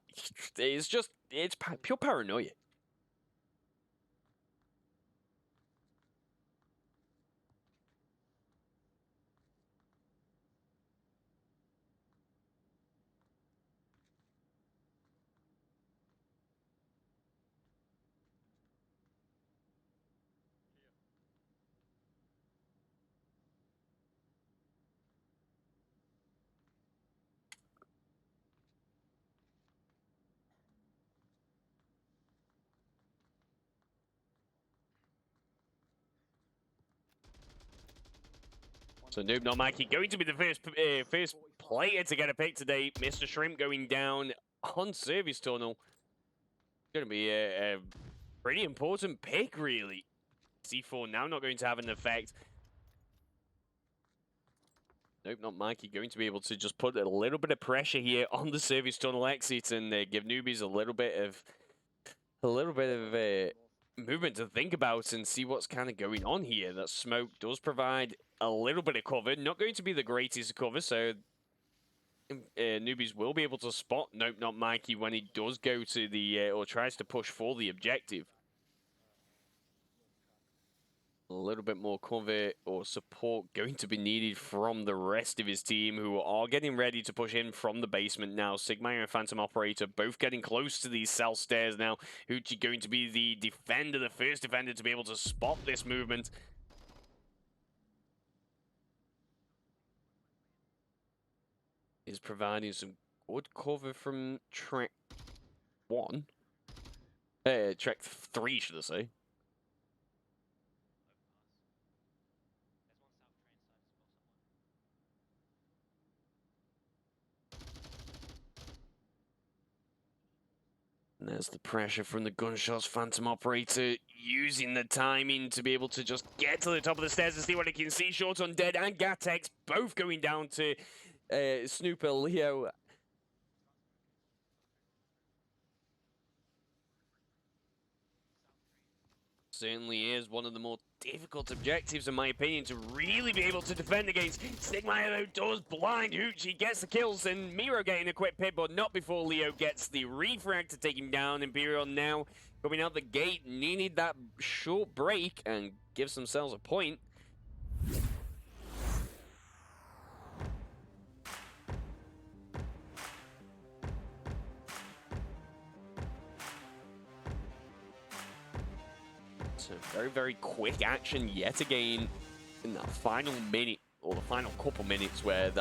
It's pure paranoia. So Noob Not Mikey going to be the first player to get a pick today. Mr. Shrimp going down on service tunnel. Going to be a pretty important pick, really. C4 now not going to have an effect. Nope, Not Mikey going to be able to just put a little bit of pressure here on the service tunnel exit and give Newbies a little bit of movement to think about and see what's kind of going on here. That smoke does provide a little bit of cover. Not going to be the greatest cover, so Newbies will be able to spot Nope Not Mikey when he does go to the, or tries to push for the objective. A little bit more cover or support going to be needed from the rest of his team, who are getting ready to push in from the basement now. Sigma and Phantom Operator both getting close to these cell stairs now. Hoochie going to be the defender, the first defender to be able to spot this movement. Is providing some good cover from track 1. Track 3, should I say. And there's the pressure from the gunshots. Phantom Operator using the timing to be able to just get to the top of the stairs and see what he can see. Short Undead and Gatex both going down to Snooper Leo. Certainly is one of the more difficult objectives, in my opinion, to really be able to defend against. Stigmire, though, does blind Hoochie, gets the kills, and Miro getting a quick pit, but not before Leo gets the refrag to take him down. Imperial now coming out the gate, needed that short break, and gives themselves a point. So very, very quick action yet again in that final minute, or the final couple minutes where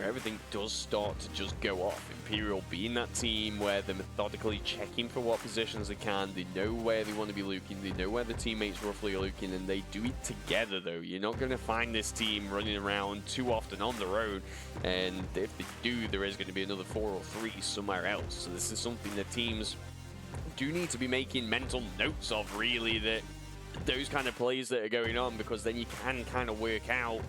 everything does start to just go off. Imperial being that team where they're methodically checking for what positions they can, they know where they want to be looking, they know where the teammates roughly are looking, and they do it together though. You're not going to find this team running around too often on their own, and if they do, there is going to be another 4 or 3 somewhere else. So this is something that teams do need to be making mental notes of, really, that those kind of plays that are going on, because then you can kind of work out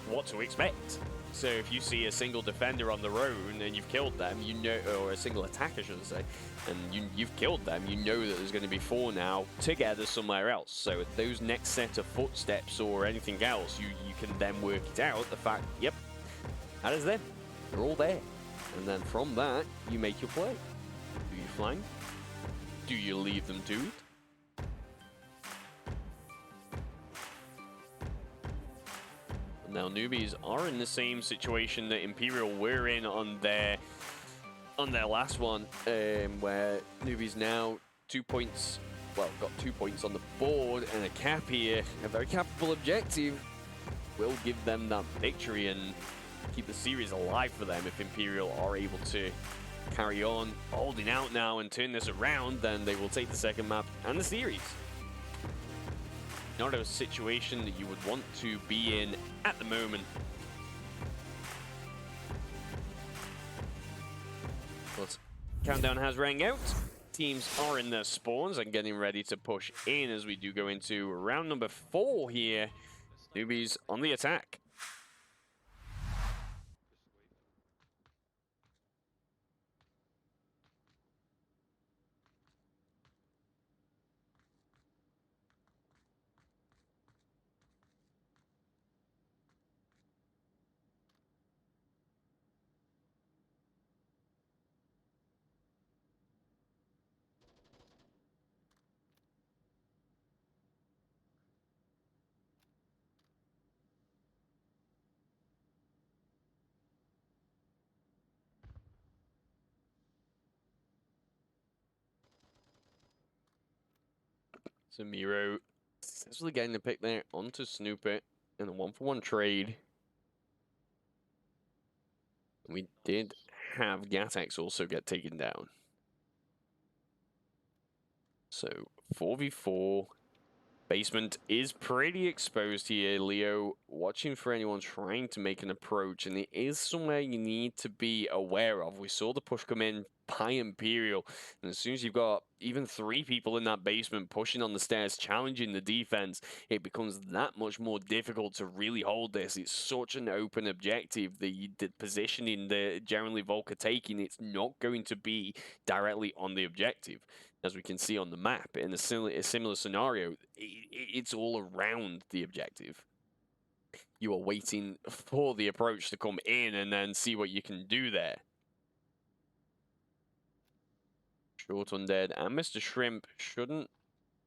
what to expect. So if you see a single defender on their own and you've killed them, you know, or a single attack, I should say, and you've killed them, you know that there's going to be 4 now together somewhere else. So those next set of footsteps or anything else, you can then work it out. The fact, yep, that is them. They're all there. And then from that, you make your play. Do you flank? Do you leave them to it? Now, Newbies are in the same situation that Imperial were in on their last one, where Newbies now 2 points, well, got 2 points on the board and a cap here. A very capable objective will give them that victory and keep the series alive for them. If Imperial are able to carry on holding out now and turn this around, then they will take the second map and the series. Not a situation that you would want to be in at the moment. But countdown has rang out. Teams are in their spawns and getting ready to push in as we do go into round number 4 here. Newbies on the attack. So Miro successfully getting the pick there onto Snooper in a 1-for-1 trade. We did have Gatex also get taken down. So 4v4. Basement is pretty exposed here. Leo watching for anyone trying to make an approach, and it is somewhere you need to be aware of. We saw the push come in by Imperial, and as soon as you've got even 3 people in that basement pushing on the stairs, challenging the defense, it becomes that much more difficult to really hold this. It's such an open objective. The positioning that generally Volk are taking, it's not going to be directly on the objective. As we can see on the map, in a similar scenario, it's all around the objective. You are waiting for the approach to come in and then see what you can do there. Short Undead and Mr. Shrimp shouldn't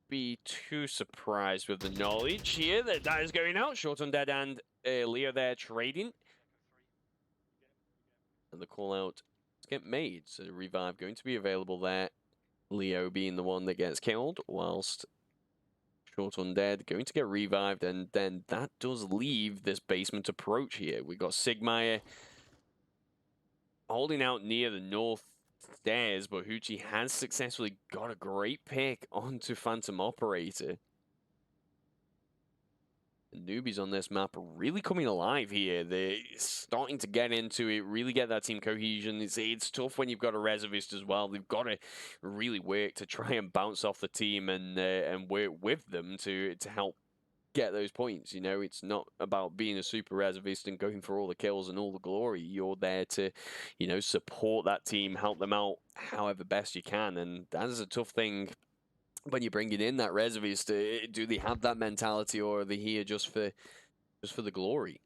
be too surprised with the knowledge here that is going out. Short Undead and Leo there trading. And the call out to get made. So the revive going to be available there. Leo being the one that gets killed, whilst Short Undead going to get revived, and then that does leave this basement approach here. We got Sigmire holding out near the north stairs, but Hoochie has successfully got a great pick onto Phantom Operator. The Newbies on this map are really coming alive here. They're starting to get into it, really get that team cohesion. It's tough when you've got a reservist as well. They've got to really work to try and bounce off the team and work with them to help get those points. You know, it's not about being a super reservist and going for all the kills and all the glory. You're there to, you know, support that team, help them out however best you can. And that is a tough thing when you're bringing in that reservist, do they have that mentality, or are they here just for the glory?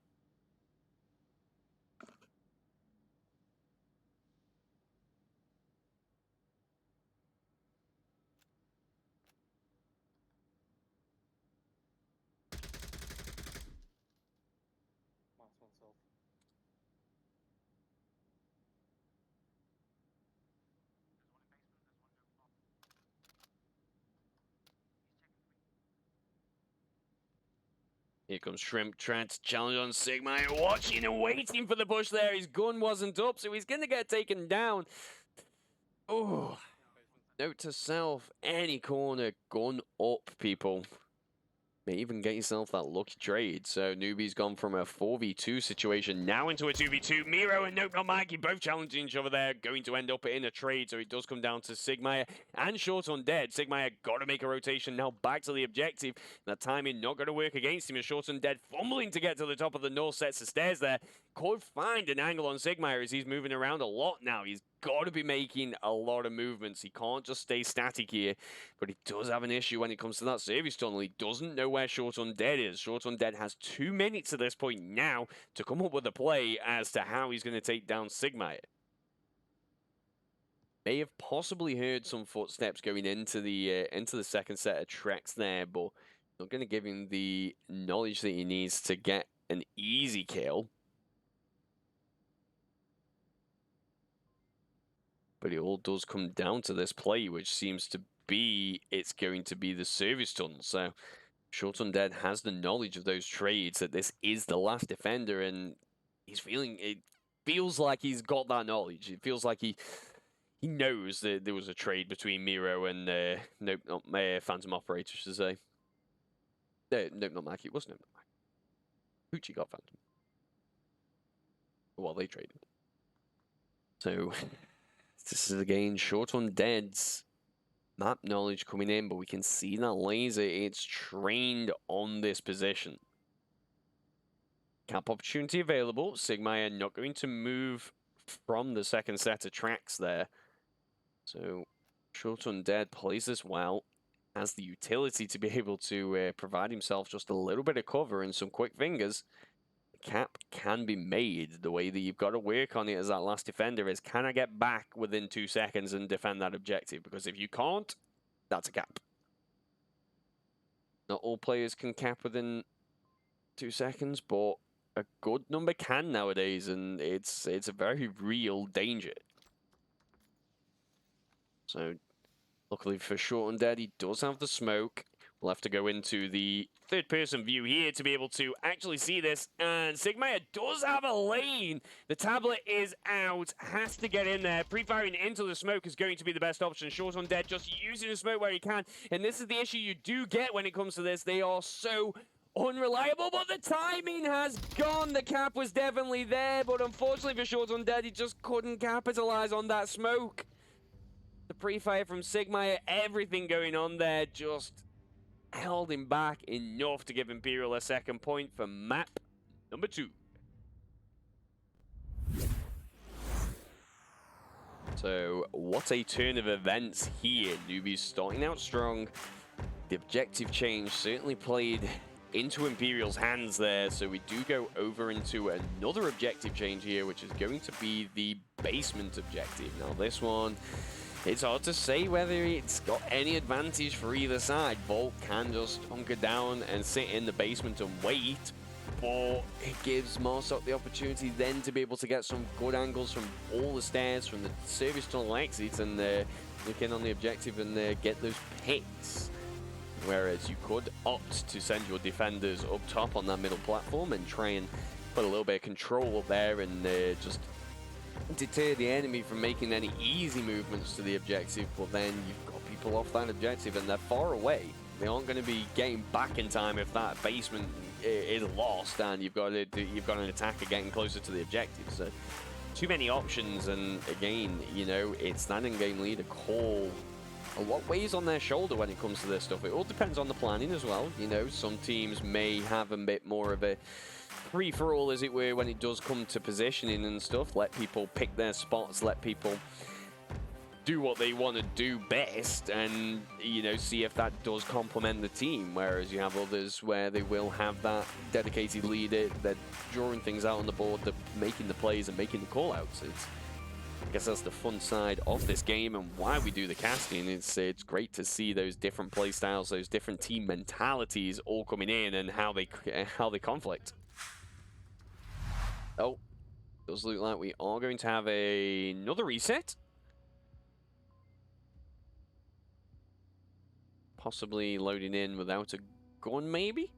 Here comes Shrimp trying to challenge on Sigma, watching and waiting for the push there. His gun wasn't up, so he's going to get taken down. Oh, note to self, any corner, gun up, people. May even get yourself that lucky trade. So Newbies gone from a 4v2 situation now into a 2v2. Miro and Nope Not Mikey both challenging each other there, going to end up in a trade. So it does come down to Sigmire and Short Undead. Sigmire got to make a rotation now back to the objective. That timing not going to work against him as Short Undead fumbling to get to the top of the north sets of stairs there. Could find an angle on Sigmire as he's moving around a lot now. He's got to be making a lot of movements. He can't just stay static here, but he does have an issue when it comes to that service tunnel. He doesn't know where Short Undead is. Short Undead has 2 minutes at this point now to come up with a play as to how he's going to take down Sigmire. May have possibly heard some footsteps going into the second set of tracks there, but not going to give him the knowledge that he needs to get an easy kill. But it all does come down to this play, which seems to be it's going to be the service tunnel. So Short Undead has the knowledge of those trades, that this is the last defender, and it feels like he's got that knowledge. It feels like he knows that there was a trade between Miro and Nope Not Phantom Operator, should I say. Nope Not Mackie. It wasn't Nope Not Mackie. Hoochie got Phantom. Well, they traded. So this is again Short Undead's map knowledge coming in, but we can see that laser, it's trained on this position. Cap opportunity available. Sigmire not going to move from the second set of tracks there. So Short Undead plays this well, has the utility to be able to provide himself just a little bit of cover and some quick fingers. Cap can be made. The way that you've got to work on it as that last defender is, can I get back within 2 seconds and defend that objective? Because if you can't, that's a cap. Not all players can cap within 2 seconds, but a good number can nowadays, and it's a very real danger. So luckily for Short Undead, he does have the smoke. We'll have to go into the third-person view here to be able to actually see this. And Sigmire does have a lane. The tablet is out. Has to get in there. Pre-firing into the smoke is going to be the best option. Short Undead just using the smoke where he can. And this is the issue you do get when it comes to this. They are so unreliable, but the timing has gone. The cap was definitely there, but unfortunately for Short Undead, he just couldn't capitalize on that smoke. The pre-fire from Sigmire, everything going on there, just held him back enough to give Imperial a second point for map number 2. So what a turn of events here. Newbies starting out strong. The objective change certainly played into Imperial's hands there. So we do go over into another objective change here, which is going to be the basement objective. Now this one, it's hard to say whether it's got any advantage for either side. Vault can just hunker down and sit in the basement and wait, but it gives Marsok the opportunity then to be able to get some good angles from all the stairs, from the service tunnel exit, and look in on the objective and get those picks. Whereas you could opt to send your defenders up top on that middle platform and try and put a little bit of control up there and just deter the enemy from making any easy movements to the objective, but then you've got people off that objective and they're far away. They aren't going to be getting back in time if that basement is lost and you've got an attacker getting closer to the objective. So too many options, and again, you know, it's that in-game leader call. A lot weighs on their shoulder when it comes to this stuff. It all depends on the planning as well. You know, some teams may have a bit more of a free-for-all, as it were, when it does come to positioning and stuff. Let people pick their spots, let people do what they want to do best and, you know, see if that does complement the team. Whereas you have others where they will have that dedicated leader, they're drawing things out on the board, they're making the plays and making the call-outs. I guess that's the fun side of this game and why we do the casting. It's great to see those different play styles, those different team mentalities all coming in and how they conflict. Oh, does look like we are going to have another reset. Possibly loading in without a gun, maybe?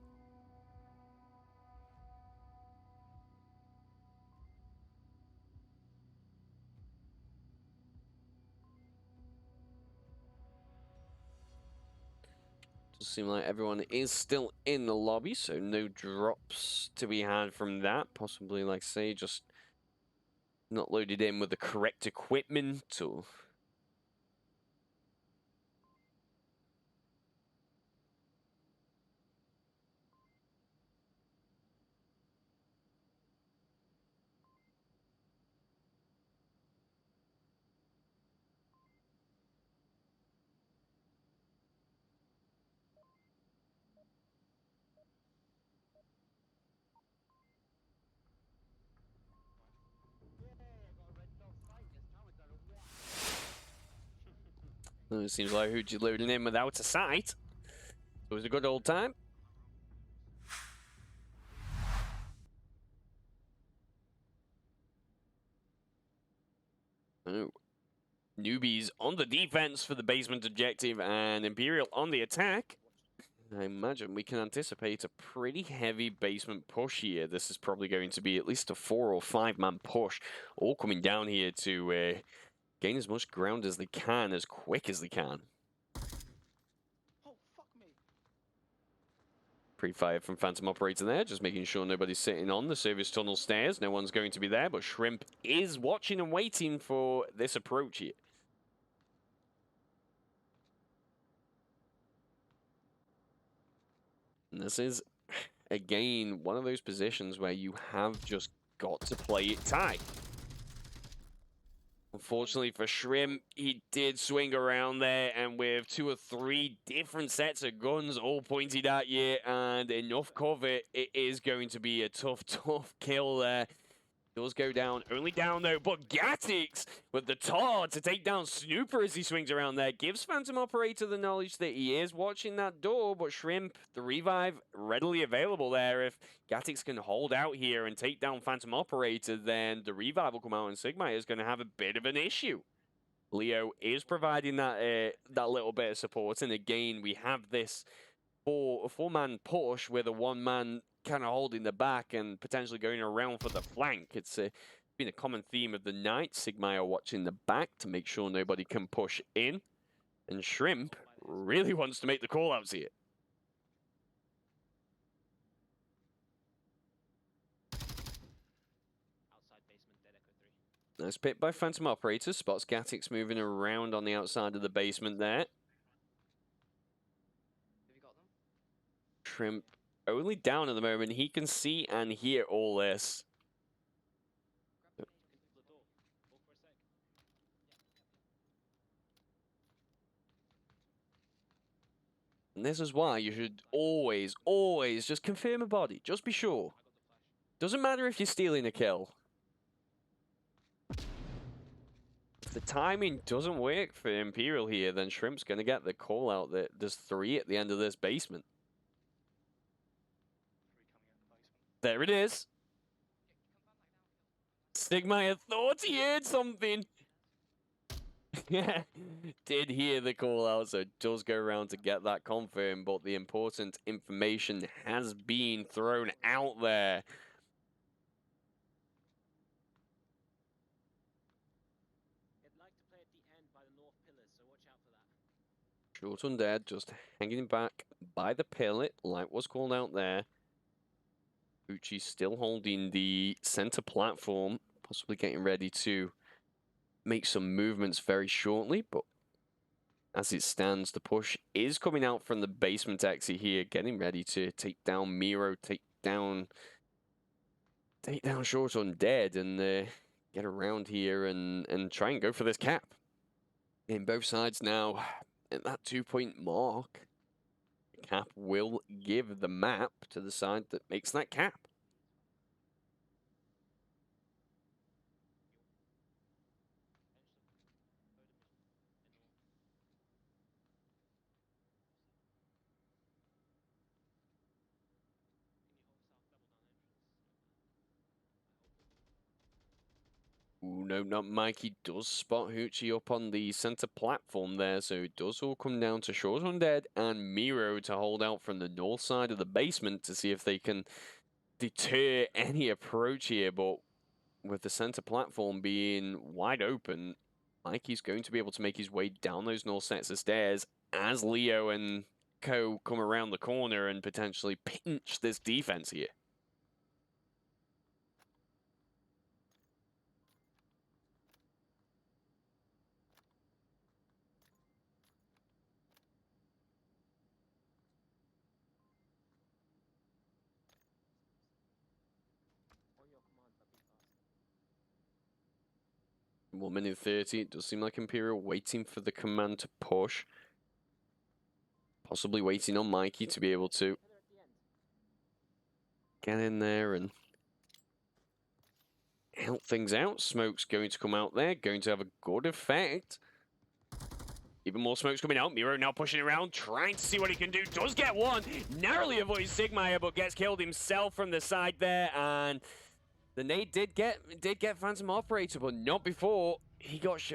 Does seem like everyone is still in the lobby, so no drops to be had from that. Possibly, like I say, just not loaded in with the correct equipment or... It seems like Hoochie loading in without a sight. It was a good old time. Oh. Newbies on the defense for the basement objective and Imperial on the attack. I imagine we can anticipate a pretty heavy basement push here. This is probably going to be at least a 4 or 5 man push, all coming down here to gain as much ground as they can, as quick as they can. Oh, fuck me. Pre-fire from Phantom Operator there, just making sure nobody's sitting on the service tunnel stairs. No one's going to be there, but Shrimp is watching and waiting for this approach here. And this is, again, one of those positions where you have just got to play it tight. Unfortunately for Shrimp, he did swing around there, and with 2 or 3 different sets of guns all pointed at you and enough cover, it is going to be a tough, tough kill there. Does go down, only down though, but Gatix with the tar to take down Snooper as he swings around there. Gives Phantom Operator the knowledge that he is watching that door, but Shrimp, the revive readily available there. If Gatix can hold out here and take down Phantom Operator, then the revive will come out and Sigma is going to have a bit of an issue. Leo is providing that that little bit of support, and again, we have this four-man push with a 1-man kind of holding the back and potentially going around for the flank. It's been a common theme of the night. Sigma are watching the back to make sure nobody can push in. And Shrimp really wants to make the call-outs here. Outside basement, dead echo 3. Nice pick by Phantom Operator. Spots Gatix moving around on the outside of the basement there. Have you got them? Shrimp only down at the moment. He can see and hear all this. Grab the nade, you can pull the door. Walk for a sec. And this is why you should always, always just confirm a body. Just be sure. I got the flash. Doesn't matter if you're stealing a kill. If the timing doesn't work for Imperial here, then Shrimp's going to get the call out that there's 3 at the end of this basement. 3 coming out the basement. There it is. Sigma thought he heard something. Yeah, did hear the call out, so does go around to get that confirmed, but the important information has been thrown out there. They'd like to play at the end by the north pillars, so watch out for that. Short Undead just hanging back by the pillar, like was called out there. Uchi's still holding the center platform, possibly getting ready to make some movements very shortly, but as it stands, the push is coming out from the basement exit here, getting ready to take down Miro, take down Short Undead, and get around here and try and go for this cap. In both sides now, at that 2-point mark, cap will give the map to the side that makes that cap. Ooh, no, not Mikey does spot Hoochie up on the center platform there, so it does all come down to Short Undead and Miro to hold out from the north side of the basement to see if they can deter any approach here, but with the center platform being wide open, Mikey's going to be able to make his way down those north sets of stairs as Leo and co come around the corner and potentially pinch this defense here. On your command, but be fast. 1 minute 30, it does seem like Imperial waiting for the command to push. Possibly waiting on Mikey to be able to Header at the end. get in there and help things out. Smoke's going to come out there, going to have a good effect. Even more smoke's coming out. Miro now pushing around, trying to see what he can do. Does get one. Narrowly avoids Sigmire, but gets killed himself from the side there. And the nade did get Phantom Operator, but not before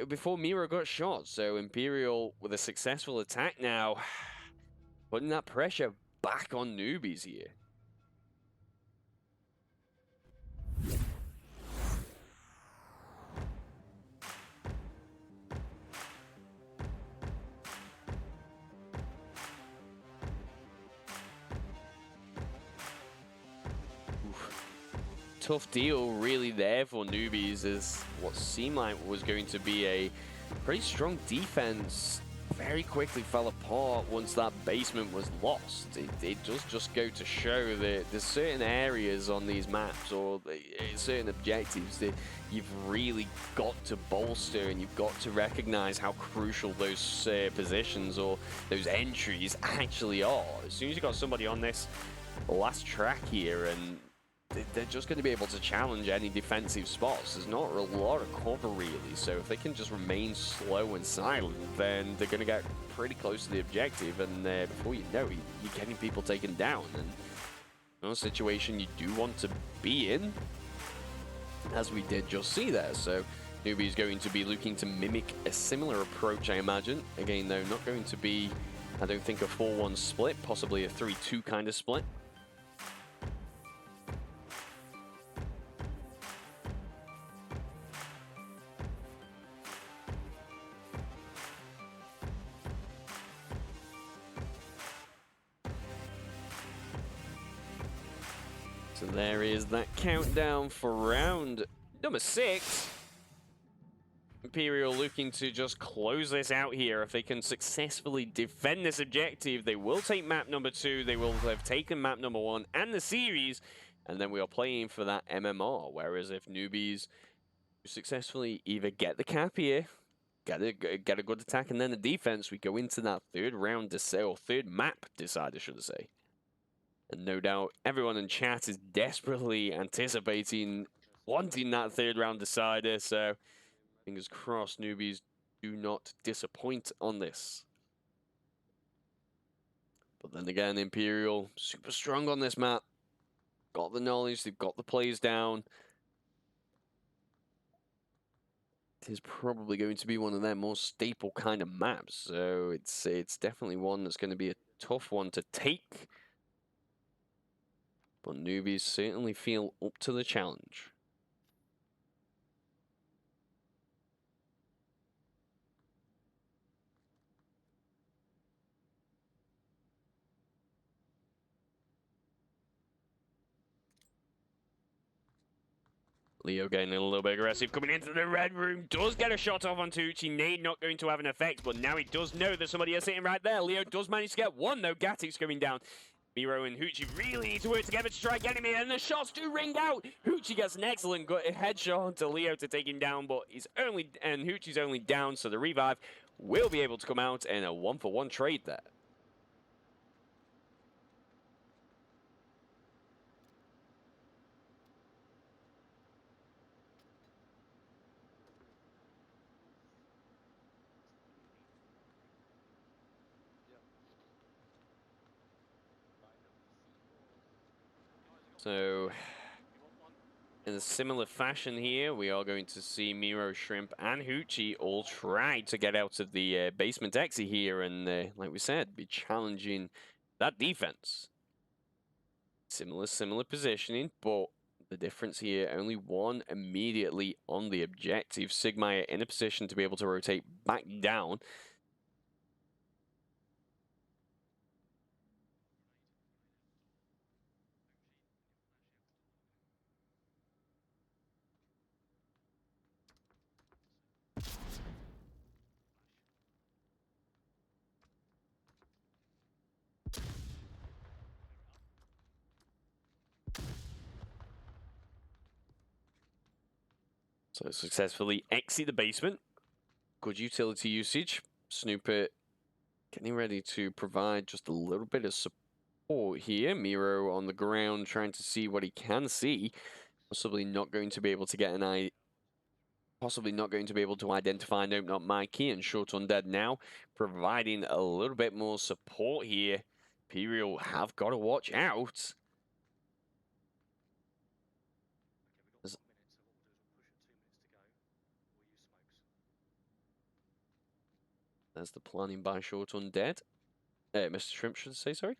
before Miro got shot. So Imperial with a successful attack now, putting that pressure back on Newbies here. Tough deal really there for Newbies, as what seemed like was going to be a pretty strong defense very quickly fell apart once that basement was lost. It does just go to show that there's certain areas on these maps or certain objectives that you've really got to bolster, and you've got to recognize how crucial those positions or those entries actually are. As soon as you got somebody on this last track here, and they're just going to be able to challenge any defensive spots. There's not a lot of cover really, so if they can just remain slow and silent, then they're going to get pretty close to the objective, and before you know it, you're getting people taken down. And in a situation you do want to be in, as we did just see there. So Newbie is going to be looking to mimic a similar approach, I imagine. Again, though, not going to be, I don't think, a 4-1 split, possibly a 3-2 kind of split. So there is that countdown for round number 6. Imperial looking to just close this out here. If they can successfully defend this objective, they will take map number 2. They will have taken map number 1 and the series, and then we are playing for that MMR. Whereas if Newbies successfully either get the cap here, get a good attack, and then the defense, we go into that third map decider, should I say. And no doubt everyone in chat is desperately anticipating, wanting that third round decider. So fingers crossed Newbies do not disappoint on this. But then again, Imperial super strong on this map. Got the knowledge, they've got the plays down. It is probably going to be one of their more staple kind of maps. So it's definitely one that's going to be a tough one to take. But Newbies certainly feel up to the challenge. Leo getting a little bit aggressive, coming into the red room, does get a shot off on Tucci. Nade not going to have an effect, but now he does know that somebody is sitting right there. Leo does manage to get one, though. Gatik's coming down. Miro and Hoochie really need to work together to try getting him in, and the shots do ring out. Hoochie gets an excellent headshot to Leo to take him down, but Hoochie's only down, so the revive will be able to come out in a 1-for-1 trade there. So, in a similar fashion here, we are going to see Miro, Shrimp, and Hoochie all try to get out of the basement exit here and, like we said, be challenging that defense. Similar positioning, but the difference here, only one immediately on the objective. Sigmire in a position to be able to rotate back down. So successfully exit the basement. Good utility usage. Snooper getting ready to provide just a little bit of support here. Miro on the ground trying to see what he can see. Possibly not going to be able to get an eye. Possibly not going to be able to identify Nope Not Mikey, and Short Undead now providing a little bit more support here. Imperial have got to watch out. There's the planning by Short Undead. Mr. Shrimp should I say, sorry.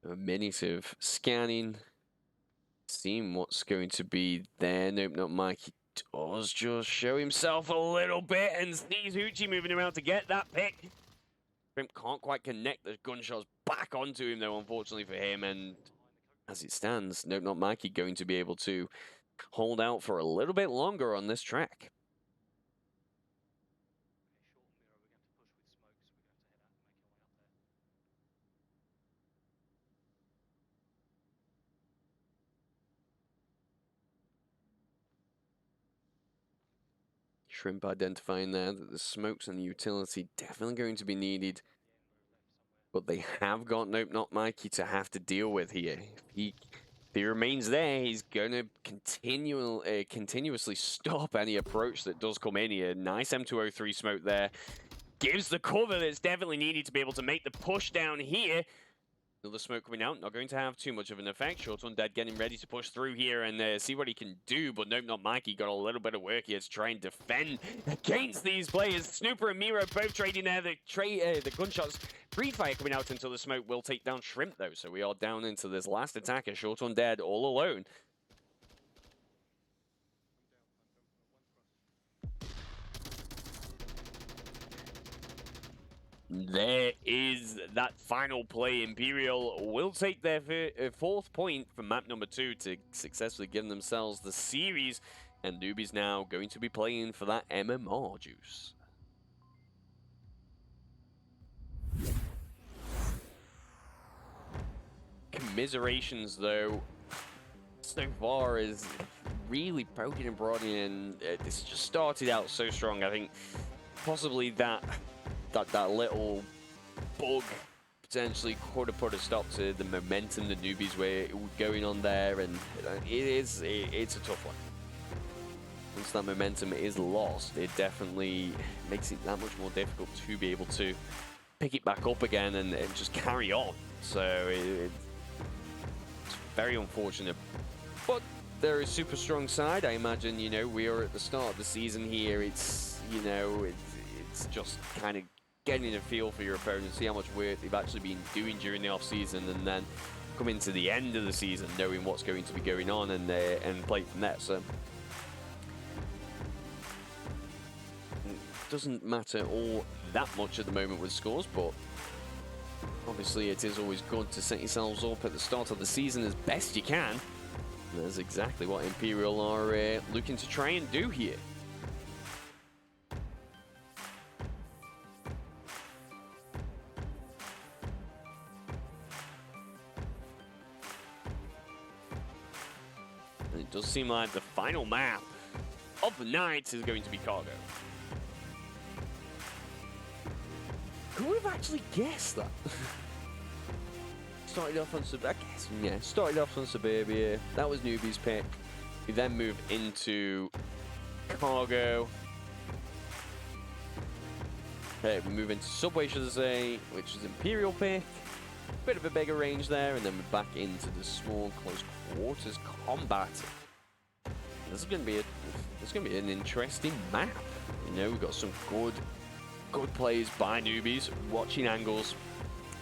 A minute of scanning, seeing what's going to be there. Nope Not Mikey does just show himself a little bit and sees Hoochie moving around to get that pick. Shrimp can't quite connect the gunshots back onto him though, unfortunately for him, and as it stands, Nope Not Mikey going to be able to hold out for a little bit longer on this track. Shrimp identifying there that the smokes and the utility definitely going to be needed. But they have got Nope Not Mikey to have to deal with here. If he remains there, he's going to continuously stop any approach that does come in here. Nice M203 smoke there. Gives the cover that's definitely needed to be able to make the push down here. Another smoke coming out, not going to have too much of an effect. Short Undead getting ready to push through here and see what he can do, but Nope Not Mikey got a little bit of work here to try and defend against these players. Snooper and Miro both trading there. The gunshots, free fire coming out until the smoke will take down Shrimp though, so we are down into this last attacker. Short Undead all alone. There is that final play. Imperial will take their fourth point from map number 2 to successfully give themselves the series. And Newbies now going to be playing for that MMR juice. Commiserations, though, so far is really poking and prodding, and this just started out so strong. I think possibly that little bug potentially could have put a stop to the momentum the Newbies were going on there, and it's a tough one. Once that momentum is lost, it definitely makes it that much more difficult to be able to pick it back up again and just carry on. So it's very unfortunate, but they're a super strong side. I imagine, you know, we are at the start of the season here. It's, you know, it's just kind of getting a feel for your opponent, see how much work they've actually been doing during the off-season, and then come into the end of the season knowing what's going to be going on and play from there. So it doesn't matter all that much at the moment with scores, but obviously it is always good to set yourselves up at the start of the season as best you can. And that's exactly what Imperial are looking to try and do here. it does seem like the final map of the night is going to be Cargo. Who would have actually guessed that? Started off on started off on Suburbia. That was Newbies' pick. We then moved into Cargo. Okay, we move into Subway, should I say, which is Imperial pick. Bit of a bigger range there, and then we're back into the small close quarters combat. This is going to be an interesting map. You know, we've got some good plays by Newbies, watching angles,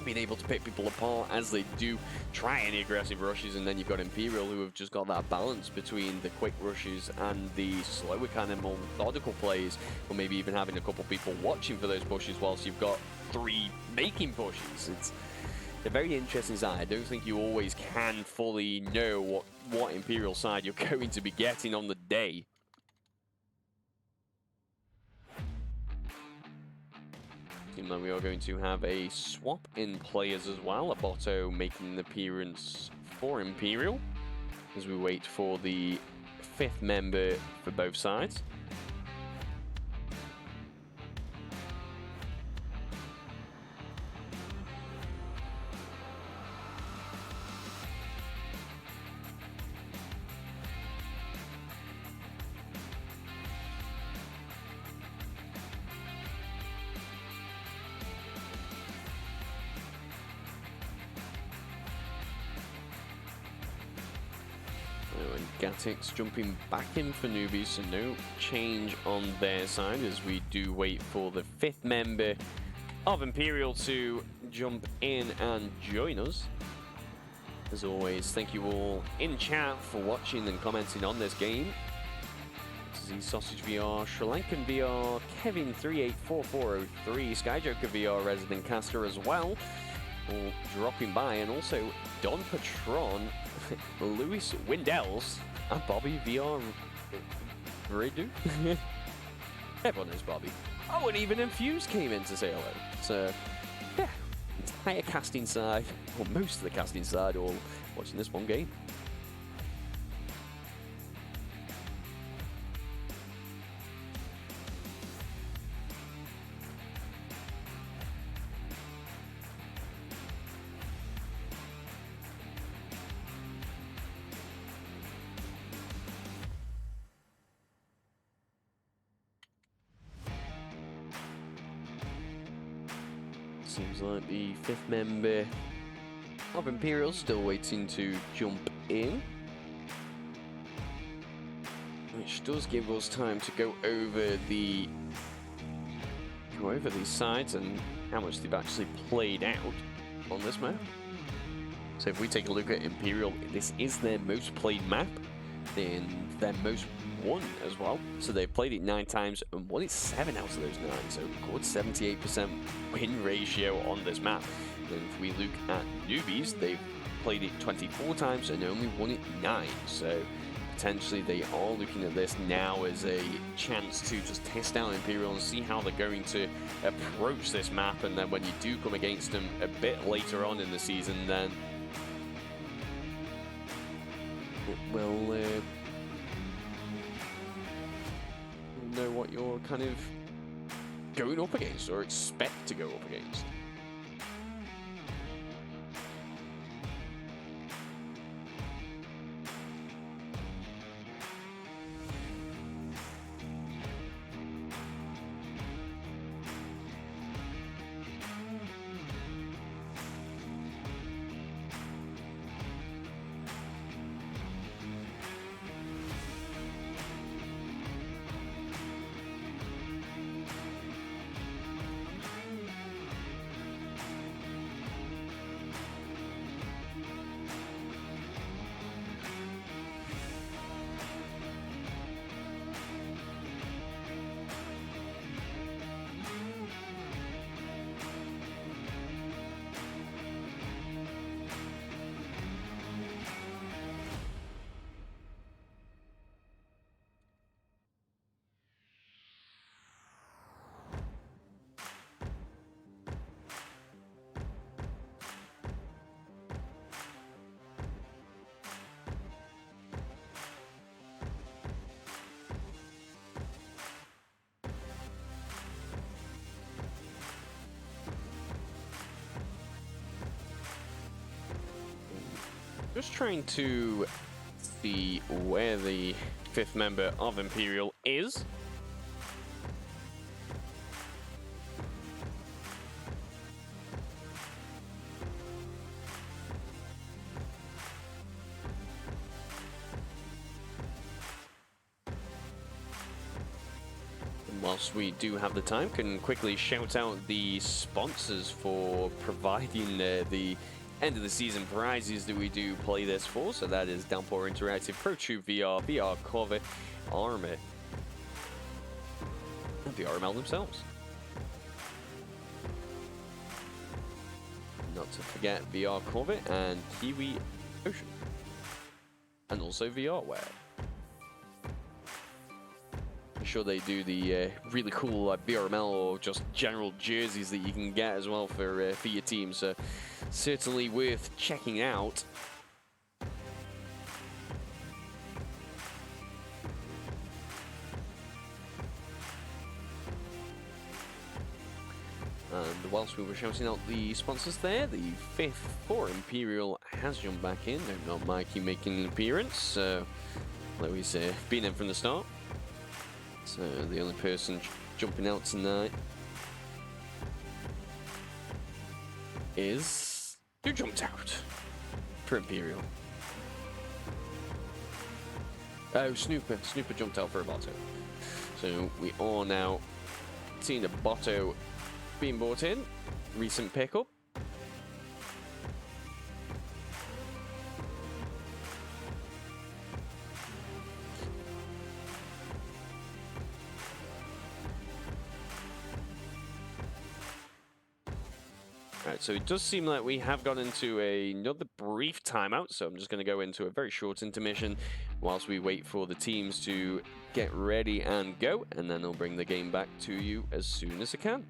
being able to pick people apart as they do try any aggressive rushes, and then you've got Imperial who have just got that balance between the quick rushes and the slower kind of more methodical plays, or maybe even having a couple people watching for those pushes whilst you've got 3 making pushes. It's a very interesting side. I don't think you always can fully know what Imperial side you're going to be getting on the day. Seems like we are going to have a swap in players as well. Aboto making an appearance for Imperial as we wait for the 5th member for both sides. Gatix jumping back in for Newbies, so no change on their side as we do wait for the 5th member of Imperial to jump in and join us. As always, thank you all in chat for watching and commenting on this game. Z Sausage VR, Sri Lankan VR, Kevin384403, Skyjoker VR, Resident Caster as well, all dropping by, and also Don Patron, Luis Windells, and Bobby VR Redu. Everyone knows Bobby. Oh, and even Infuse came in to say hello. So, yeah, entire casting side, or most of the casting side, all watching this one game. Seems like the 5th member of Imperial still waiting to jump in, which does give us time to go over these sides and how much they've actually played out on this map. So if we take a look at Imperial, this is their most played map and their most won as well. So they've played it 9 times and won it 7 out of those 9. So good 78% win ratio on this map. And if we look at Newbies, they've played it 24 times and only won it 9. So potentially they are looking at this now as a chance to just test out Imperial and see how they're going to approach this map. And then when you do come against them a bit later on in the season, then it will know what you're kind of going up against or expect to go up against. Just trying to see where the 5th member of Imperial is. Whilst we do have the time, can quickly shout out the sponsors for providing the end of the season prizes that we do play this for. So that is Downpour Interactive, ProTube VR, VR Cover, Armor, and VRML themselves. Not to forget VR Cover and Kiwi Ocean, and also VRware. Sure they do the really cool VRML or just general jerseys that you can get as well for your team, so certainly worth checking out. And whilst we were shouting out the sponsors there, the 5th for Imperial has jumped back in. No, not Mikey making an appearance, so Chloe's been in from the start. So the only person jumping out tonight is... Who jumped out for Imperial? Oh, Snooper. Snooper jumped out for a Botto. So we are now seeing a Botto being brought in. Recent pickup. Alright, so it does seem like we have gone into another brief timeout, so I'm just going to go into a very short intermission whilst we wait for the teams to get ready and go, and then I'll bring the game back to you as soon as I can.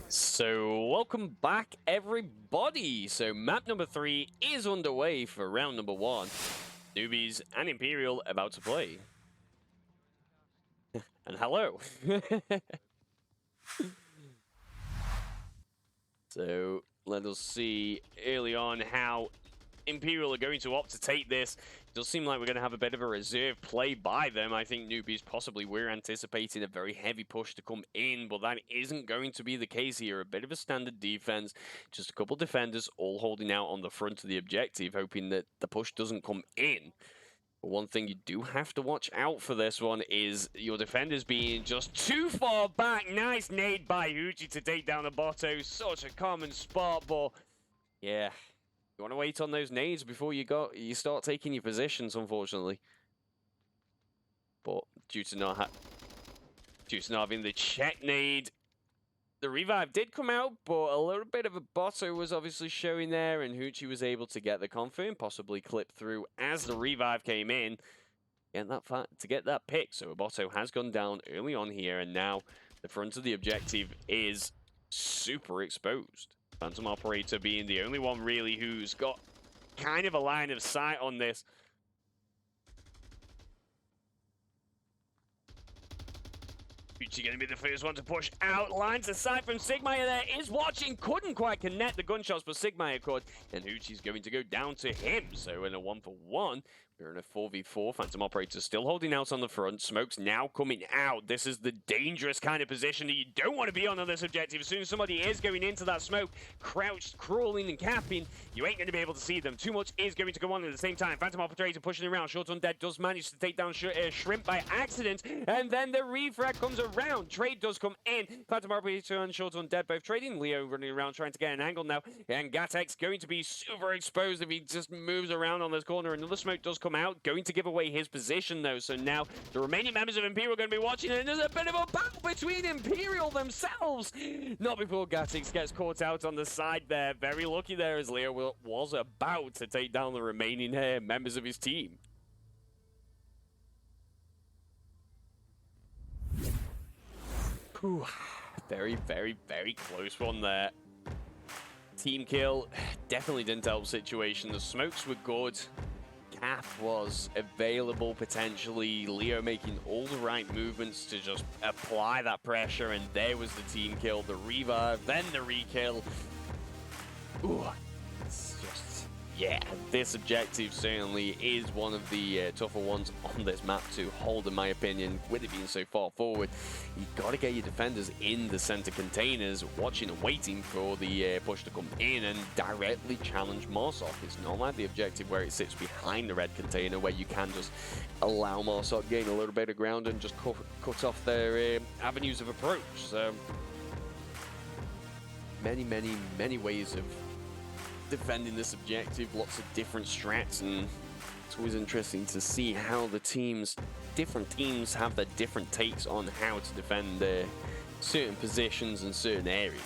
So welcome back, everybody. So map number 3 is underway for round number 1. Newbies and Imperial about to play. And hello. So let us see early on how Imperial are going to opt to take this. Does seem like we're going to have a bit of a reserve play by them. I think Newbies possibly were anticipating a very heavy push to come in, but that isn't going to be the case here. A bit of a standard defense, just a couple defenders all holding out on the front of the objective, hoping that the push doesn't come in. But one thing you do have to watch out for this one is your defenders being just too far back. Nice nade by Hoochie to take down the Botto. Such a common spot, but yeah. You want to wait on those nades before you start taking your positions, unfortunately. But due to not having the check nade, the revive did come out, but a little bit of a Botto was obviously showing there, and Hoochie was able to get the confirm, possibly clip through as the revive came in. To get that pick, so Botto has gone down early on here, and now the front of the objective is super exposed. Phantom Operator being the only one really who's got kind of a line of sight on this. Hoochie going to be the first one to push out. Lines of sight from Sigmire there. Is watching. Couldn't quite connect the gunshots, but Sigmire could. And Hoochie's going to go down to him. So in a 1-for-1, we're in a 4v4. Phantom Operator still holding out on the front. Smoke's now coming out. This is the dangerous kind of position that you don't want to be on this objective. As soon as somebody is going into that smoke, crouched, crawling, and capping, you ain't going to be able to see them. Too much is going to go on at the same time. Phantom Operator pushing around. Short Undead does manage to take down Shrimp by accident. And then the refrag comes around. Trade does come in. Phantom Operator and Short Undead both trading. Leo running around trying to get an angle now. And Gatex going to be super exposed if he just moves around on this corner. Another smoke does come out, going to give away his position though. So now the remaining members of Imperial are going to be watching, and there's a bit of a battle between Imperial themselves. Not before Gatex gets caught out on the side there. Very lucky there as Leo was about to take down the remaining members of his team. Whew. Very, very, very close one there. Team kill definitely didn't help the situation. The smokes were good. Cap was available potentially. Leo making all the right movements to just apply that pressure, and there was the team kill, the revive, then the re-kill. Ooh, it's just, yeah, this objective certainly is one of the tougher ones on this map to hold, in my opinion, with it being so far forward. You've got to get your defenders in the center containers, watching and waiting for the push to come in and directly challenge Marsok. It's not like the objective where it sits behind the red container, where you can just allow Marsok gain a little bit of ground and just cut off their avenues of approach. So many ways of defending this objective, lots of different strats, and it's always interesting to see how the different teams have their different takes on how to defend their certain positions and certain areas.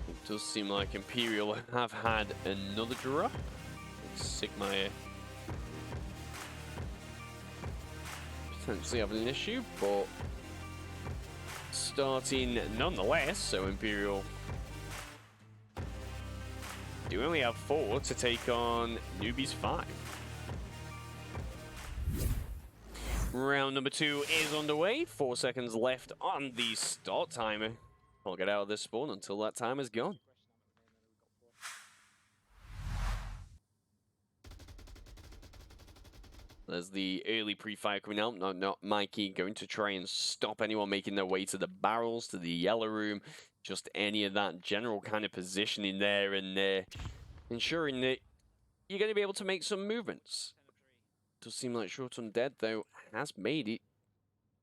It does seem like Imperial have had another drop. Sigmire potentially having an issue, but starting nonetheless. So Imperial do only have 4 to take on Newbies 5. Round number 2 is underway. 4 seconds left on the start timer. I'll get out of this spawn until that time is gone. There's the early pre-fire coming out. Not Mikey going to try and stop anyone making their way to the barrels, to the yellow room. Just any of that general kind of positioning there, and ensuring that you're going to be able to make some movements. Does seem like Short Undead, though, has made it.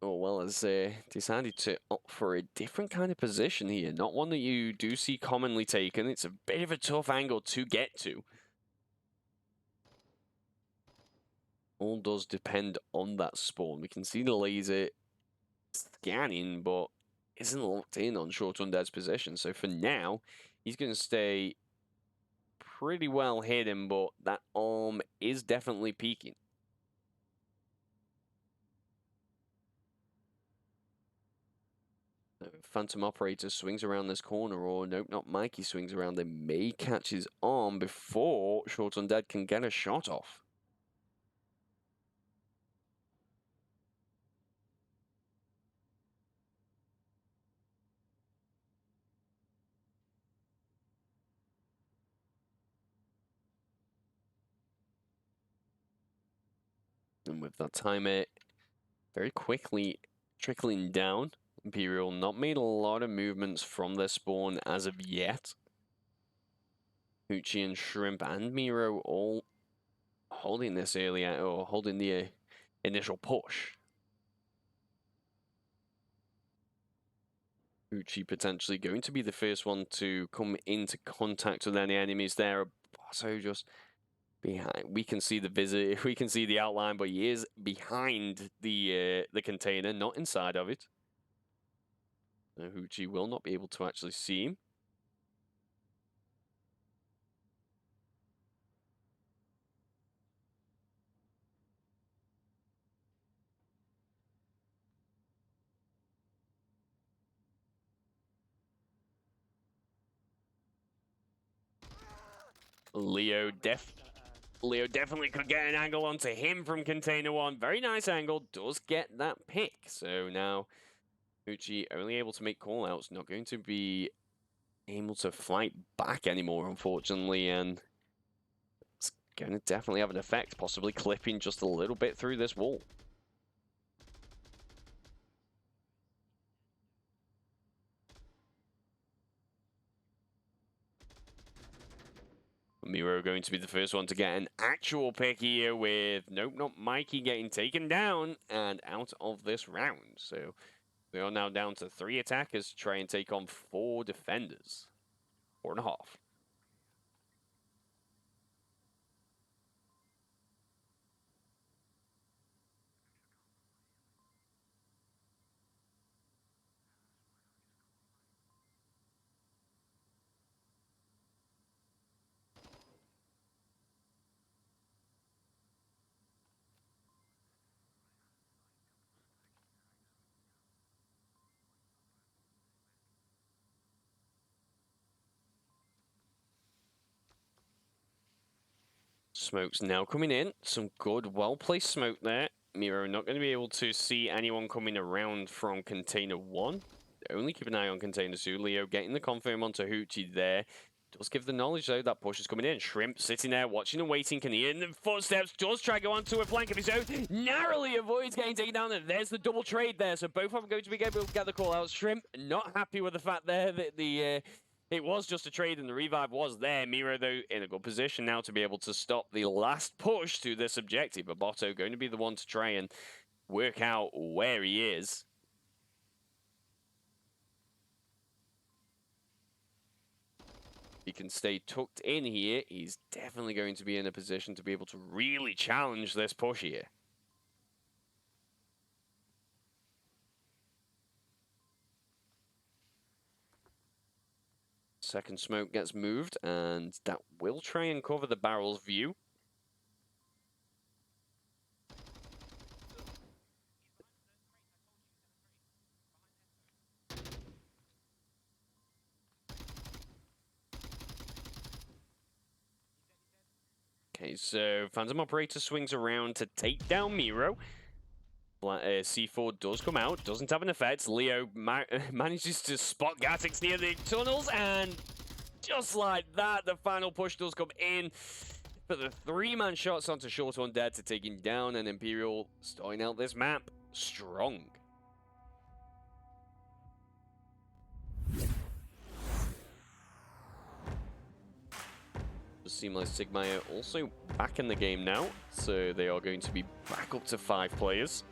Oh, well, has decided to opt for a different kind of position here. Not one that you do see commonly taken. It's a bit of a tough angle to get to. All does depend on that spawn. We can see the laser scanning, but isn't locked in on Short Undead's position. So for now, he's going to stay pretty well hidden, but that arm is definitely peeking. Phantom Operator swings around this corner, or nope, not Mikey swings around. They may catch his arm before Short Undead can get a shot off. And with that timer very quickly trickling down, Imperial not made a lot of movements from their spawn as of yet. Hoochie and Shrimp and Miro all holding this earlier, or holding the initial push. Hoochie potentially going to be the first one to come into contact with any enemies there. So just behind, we can see the visit, we can see the outline, but he is behind the container, not inside of it. So Hoochie will not be able to actually see him. Leo definitely could get an angle onto him from Container 1. Very nice angle, does get that pick. So now Hoochie only able to make callouts, not going to be able to fight back anymore, unfortunately, and it's going to definitely have an effect, possibly clipping just a little bit through this wall. Miro going to be the first one to get an actual pick here with, nope, not Mikey getting taken down and out of this round. So we are now down to 3 attackers to try and take on 4 defenders. 4.5. Smoke's now coming in. Some good, well-placed smoke there. Miro not going to be able to see anyone coming around from Container 1. Only keep an eye on Container 2. Leo getting the confirm onto Hoochie there. Does give the knowledge, though, that push is coming in. Shrimp sitting there, watching and waiting. Can he hear the footsteps? Does try to go onto a flank of his own. Narrowly avoids getting taken down. And there's the double trade there. So both of them going to be able to get the call out. Shrimp not happy with the fact there that it was just a trade and the revive was there. Miro, though, in a good position now to be able to stop the last push to this objective. Boboto going to be the one to try and work out where he is. He can stay tucked in here. He's definitely going to be in a position to be able to really challenge this push here. Second smoke gets moved, and that will try and cover the barrel's view. Okay, so Phantom Operator swings around to take down Miro. C4 does come out, doesn't have an effect. Leo manages to spot Gatix near the tunnels, and just like that, the final push does come in. But the 3-man shots onto Short Undead to take him down, and Imperial starting out this map strong. Seem like Sigma are also back in the game now, so they are going to be back up to 5 players.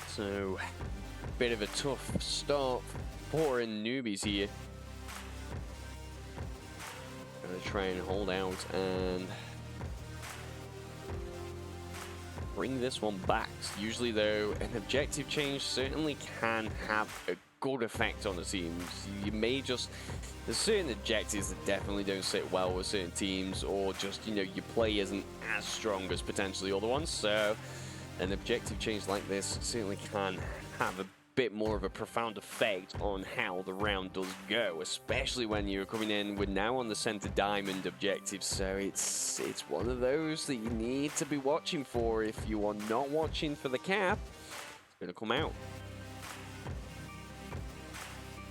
So, bit of a tough start for Newbies here. Gonna try and hold out and bring this one back. Usually, though, an objective change certainly can have a good effect on the teams. You may just... There's certain objectives that definitely don't sit well with certain teams, or just, you know, your play isn't as strong as potentially other ones. So an objective change like this certainly can have a bit more of a profound effect on how the round does go, especially when you're coming in with now on the center diamond objective. So it's one of those that you need to be watching for. If you are not watching for the cap, it's going to come out.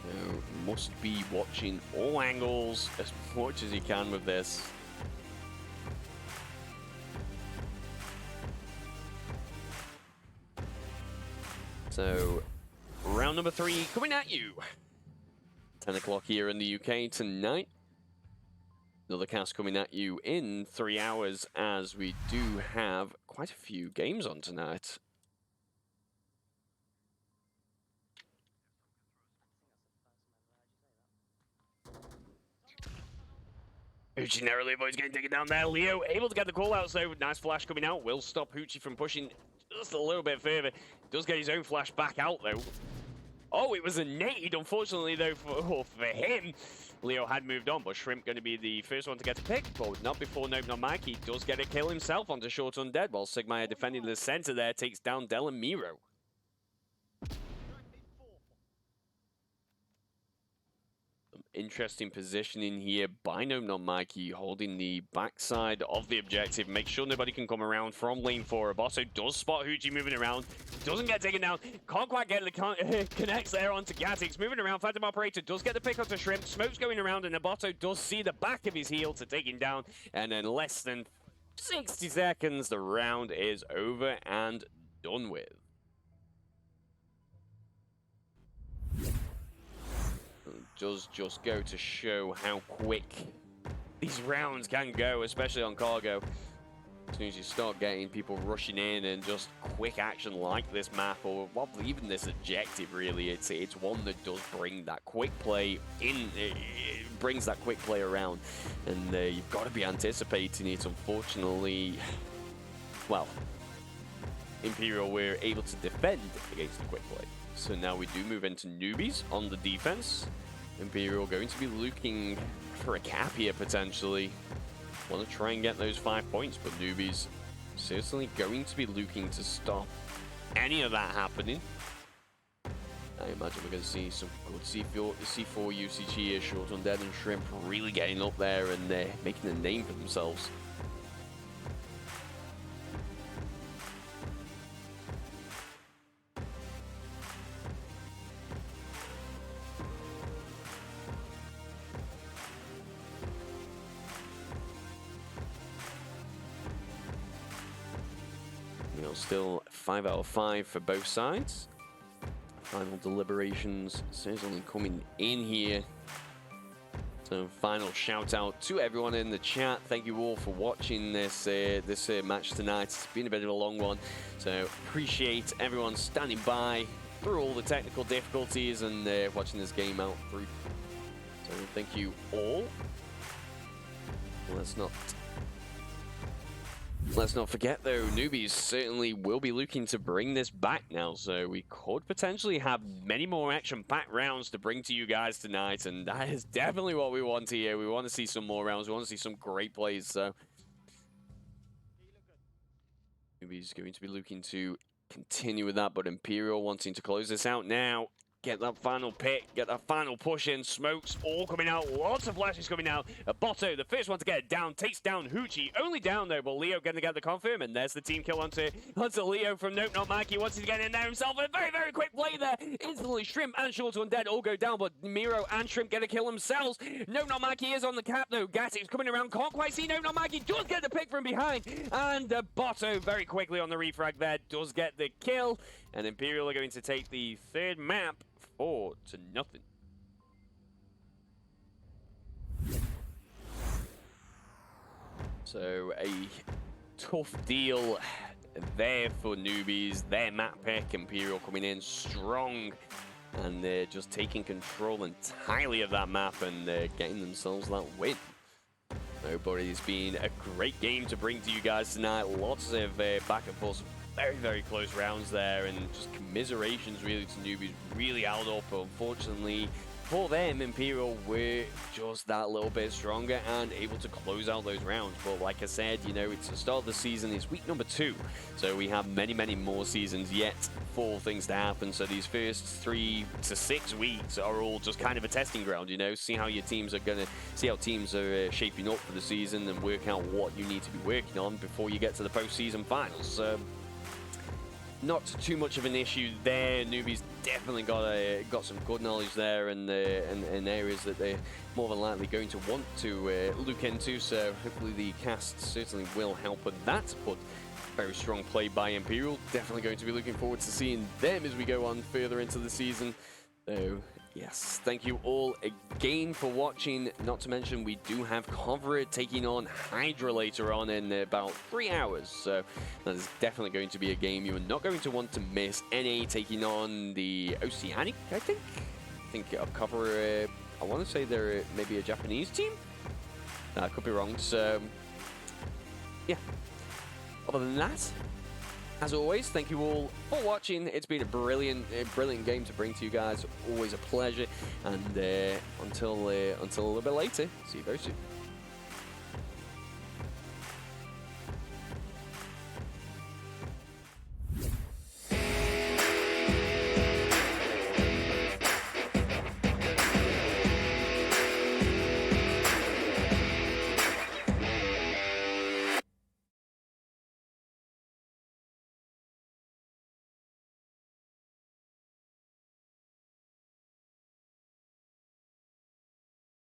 So must be watching all angles as much as you can with this. So round number 3 coming at you. 10 o'clock here in the UK tonight. Another cast coming at you in 3 hours, as we do have quite a few games on tonight. Hoochie narrowly avoids getting taken down there. Leo able to get the call out, so nice flash coming out. Will stop Hoochie from pushing just a little bit further. Does get his own flash back out, though. Oh, it was a nade, unfortunately, though, for him. Leo had moved on, but Shrimp going to be the first one to get a pick, but not before Nope Not Mike. He does get a kill himself onto Short Undead, while Sigmire defending the center there takes down Delamiro. Interesting positioning here by Nope Not Mikey, holding the backside of the objective. Make sure nobody can come around from lane 4. Aboto does spot Hoochie moving around. Doesn't get taken down. Can't quite get the connects there onto Gatix. Moving around. Phantom Operator does get the pick onto Shrimp. Smoke's going around, and Aboto does see the back of his heel to take him down. And in less than 60 seconds, the round is over and done with. Does just go to show how quick these rounds can go, especially on cargo. As soon as you start getting people rushing in and just quick action like this map, or well, even this objective, really, it's one that does bring that quick play in. It brings that quick play around, and you've got to be anticipating it. Unfortunately, well, Imperial were able to defend against the quick play. So now we do move into Newbies on the defense. Imperial going to be looking for a cap here, potentially. Want to try and get those 5 points, but Newbies certainly going to be looking to stop any of that happening. I imagine we're going to see some good C4 usage here. Short Undead and Shrimp really getting up there and making a name for themselves. Still 5 out of 5 for both sides. Final deliberations certainly coming in here. So final shout out to everyone in the chat. Thank you all for watching this match tonight. It's been a bit of a long one, so appreciate everyone standing by through all the technical difficulties and watching this game out through. So thank you all. Let's not forget, though, Newbies certainly will be looking to bring this back now, so we could potentially have many more action-packed rounds to bring to you guys tonight, and that is definitely what we want here. We want to see some more rounds. We want to see some great plays, so Newbies going to be looking to continue with that, but Imperial wanting to close this out now. Get that final pick, get that final push in. Smokes all coming out, lots of flashes coming out. Aboto, the first one to get it down, takes down Hoochie. Only down though, but Leo going to get the confirm, and there's the team kill onto Leo from Nope Not Mikey. Wants to get in there himself. A very, very quick play there. Instantly, Shrimp and Short Undead all go down, but Miro and Shrimp get a kill themselves. Nope Not Mikey is on the cap though. Gatix coming around, can't quite see Nope Not Mikey. Does get the pick from behind, and Aboto very quickly on the refrag there does get the kill, and Imperial are going to take the third map 4-0. So a tough deal there for Newbies. Their map pick, Imperial coming in strong, and they're just taking control entirely of that map and getting themselves that win. No, but it's been a great game to bring to you guys tonight. Lots of back and forth, very, very close rounds there, and just commiserations really to Newbies. Really held up, unfortunately. For them, Imperial were just that little bit stronger and able to close out those rounds. But like I said, you know, it's the start of the season. It's week number 2. So we have many, many more seasons yet for things to happen. So these first 3 to 6 weeks are all just kind of a testing ground, you know, see how your teams are going to, see how teams are shaping up for the season and work out what you need to be working on before you get to the postseason finals. Not too much of an issue there. Newbies definitely got some good knowledge there, and in areas that they're more than likely going to want to look into. So hopefully the cast certainly will help with that. But very strong play by Imperial. Definitely going to be looking forward to seeing them as we go on further into the season. So yes, thank you all again for watching. Not to mention, we do have Covered taking on Hydra later on in about 3 hours. So that is definitely going to be a game you are not going to want to miss. NA taking on the Oceanic, I think of Cover. I want to say they're maybe a Japanese team. I could be wrong. So yeah. Other than that, as always, thank you all for watching. It's been a brilliant game to bring to you guys. Always a pleasure. And until a little bit later, see you very soon.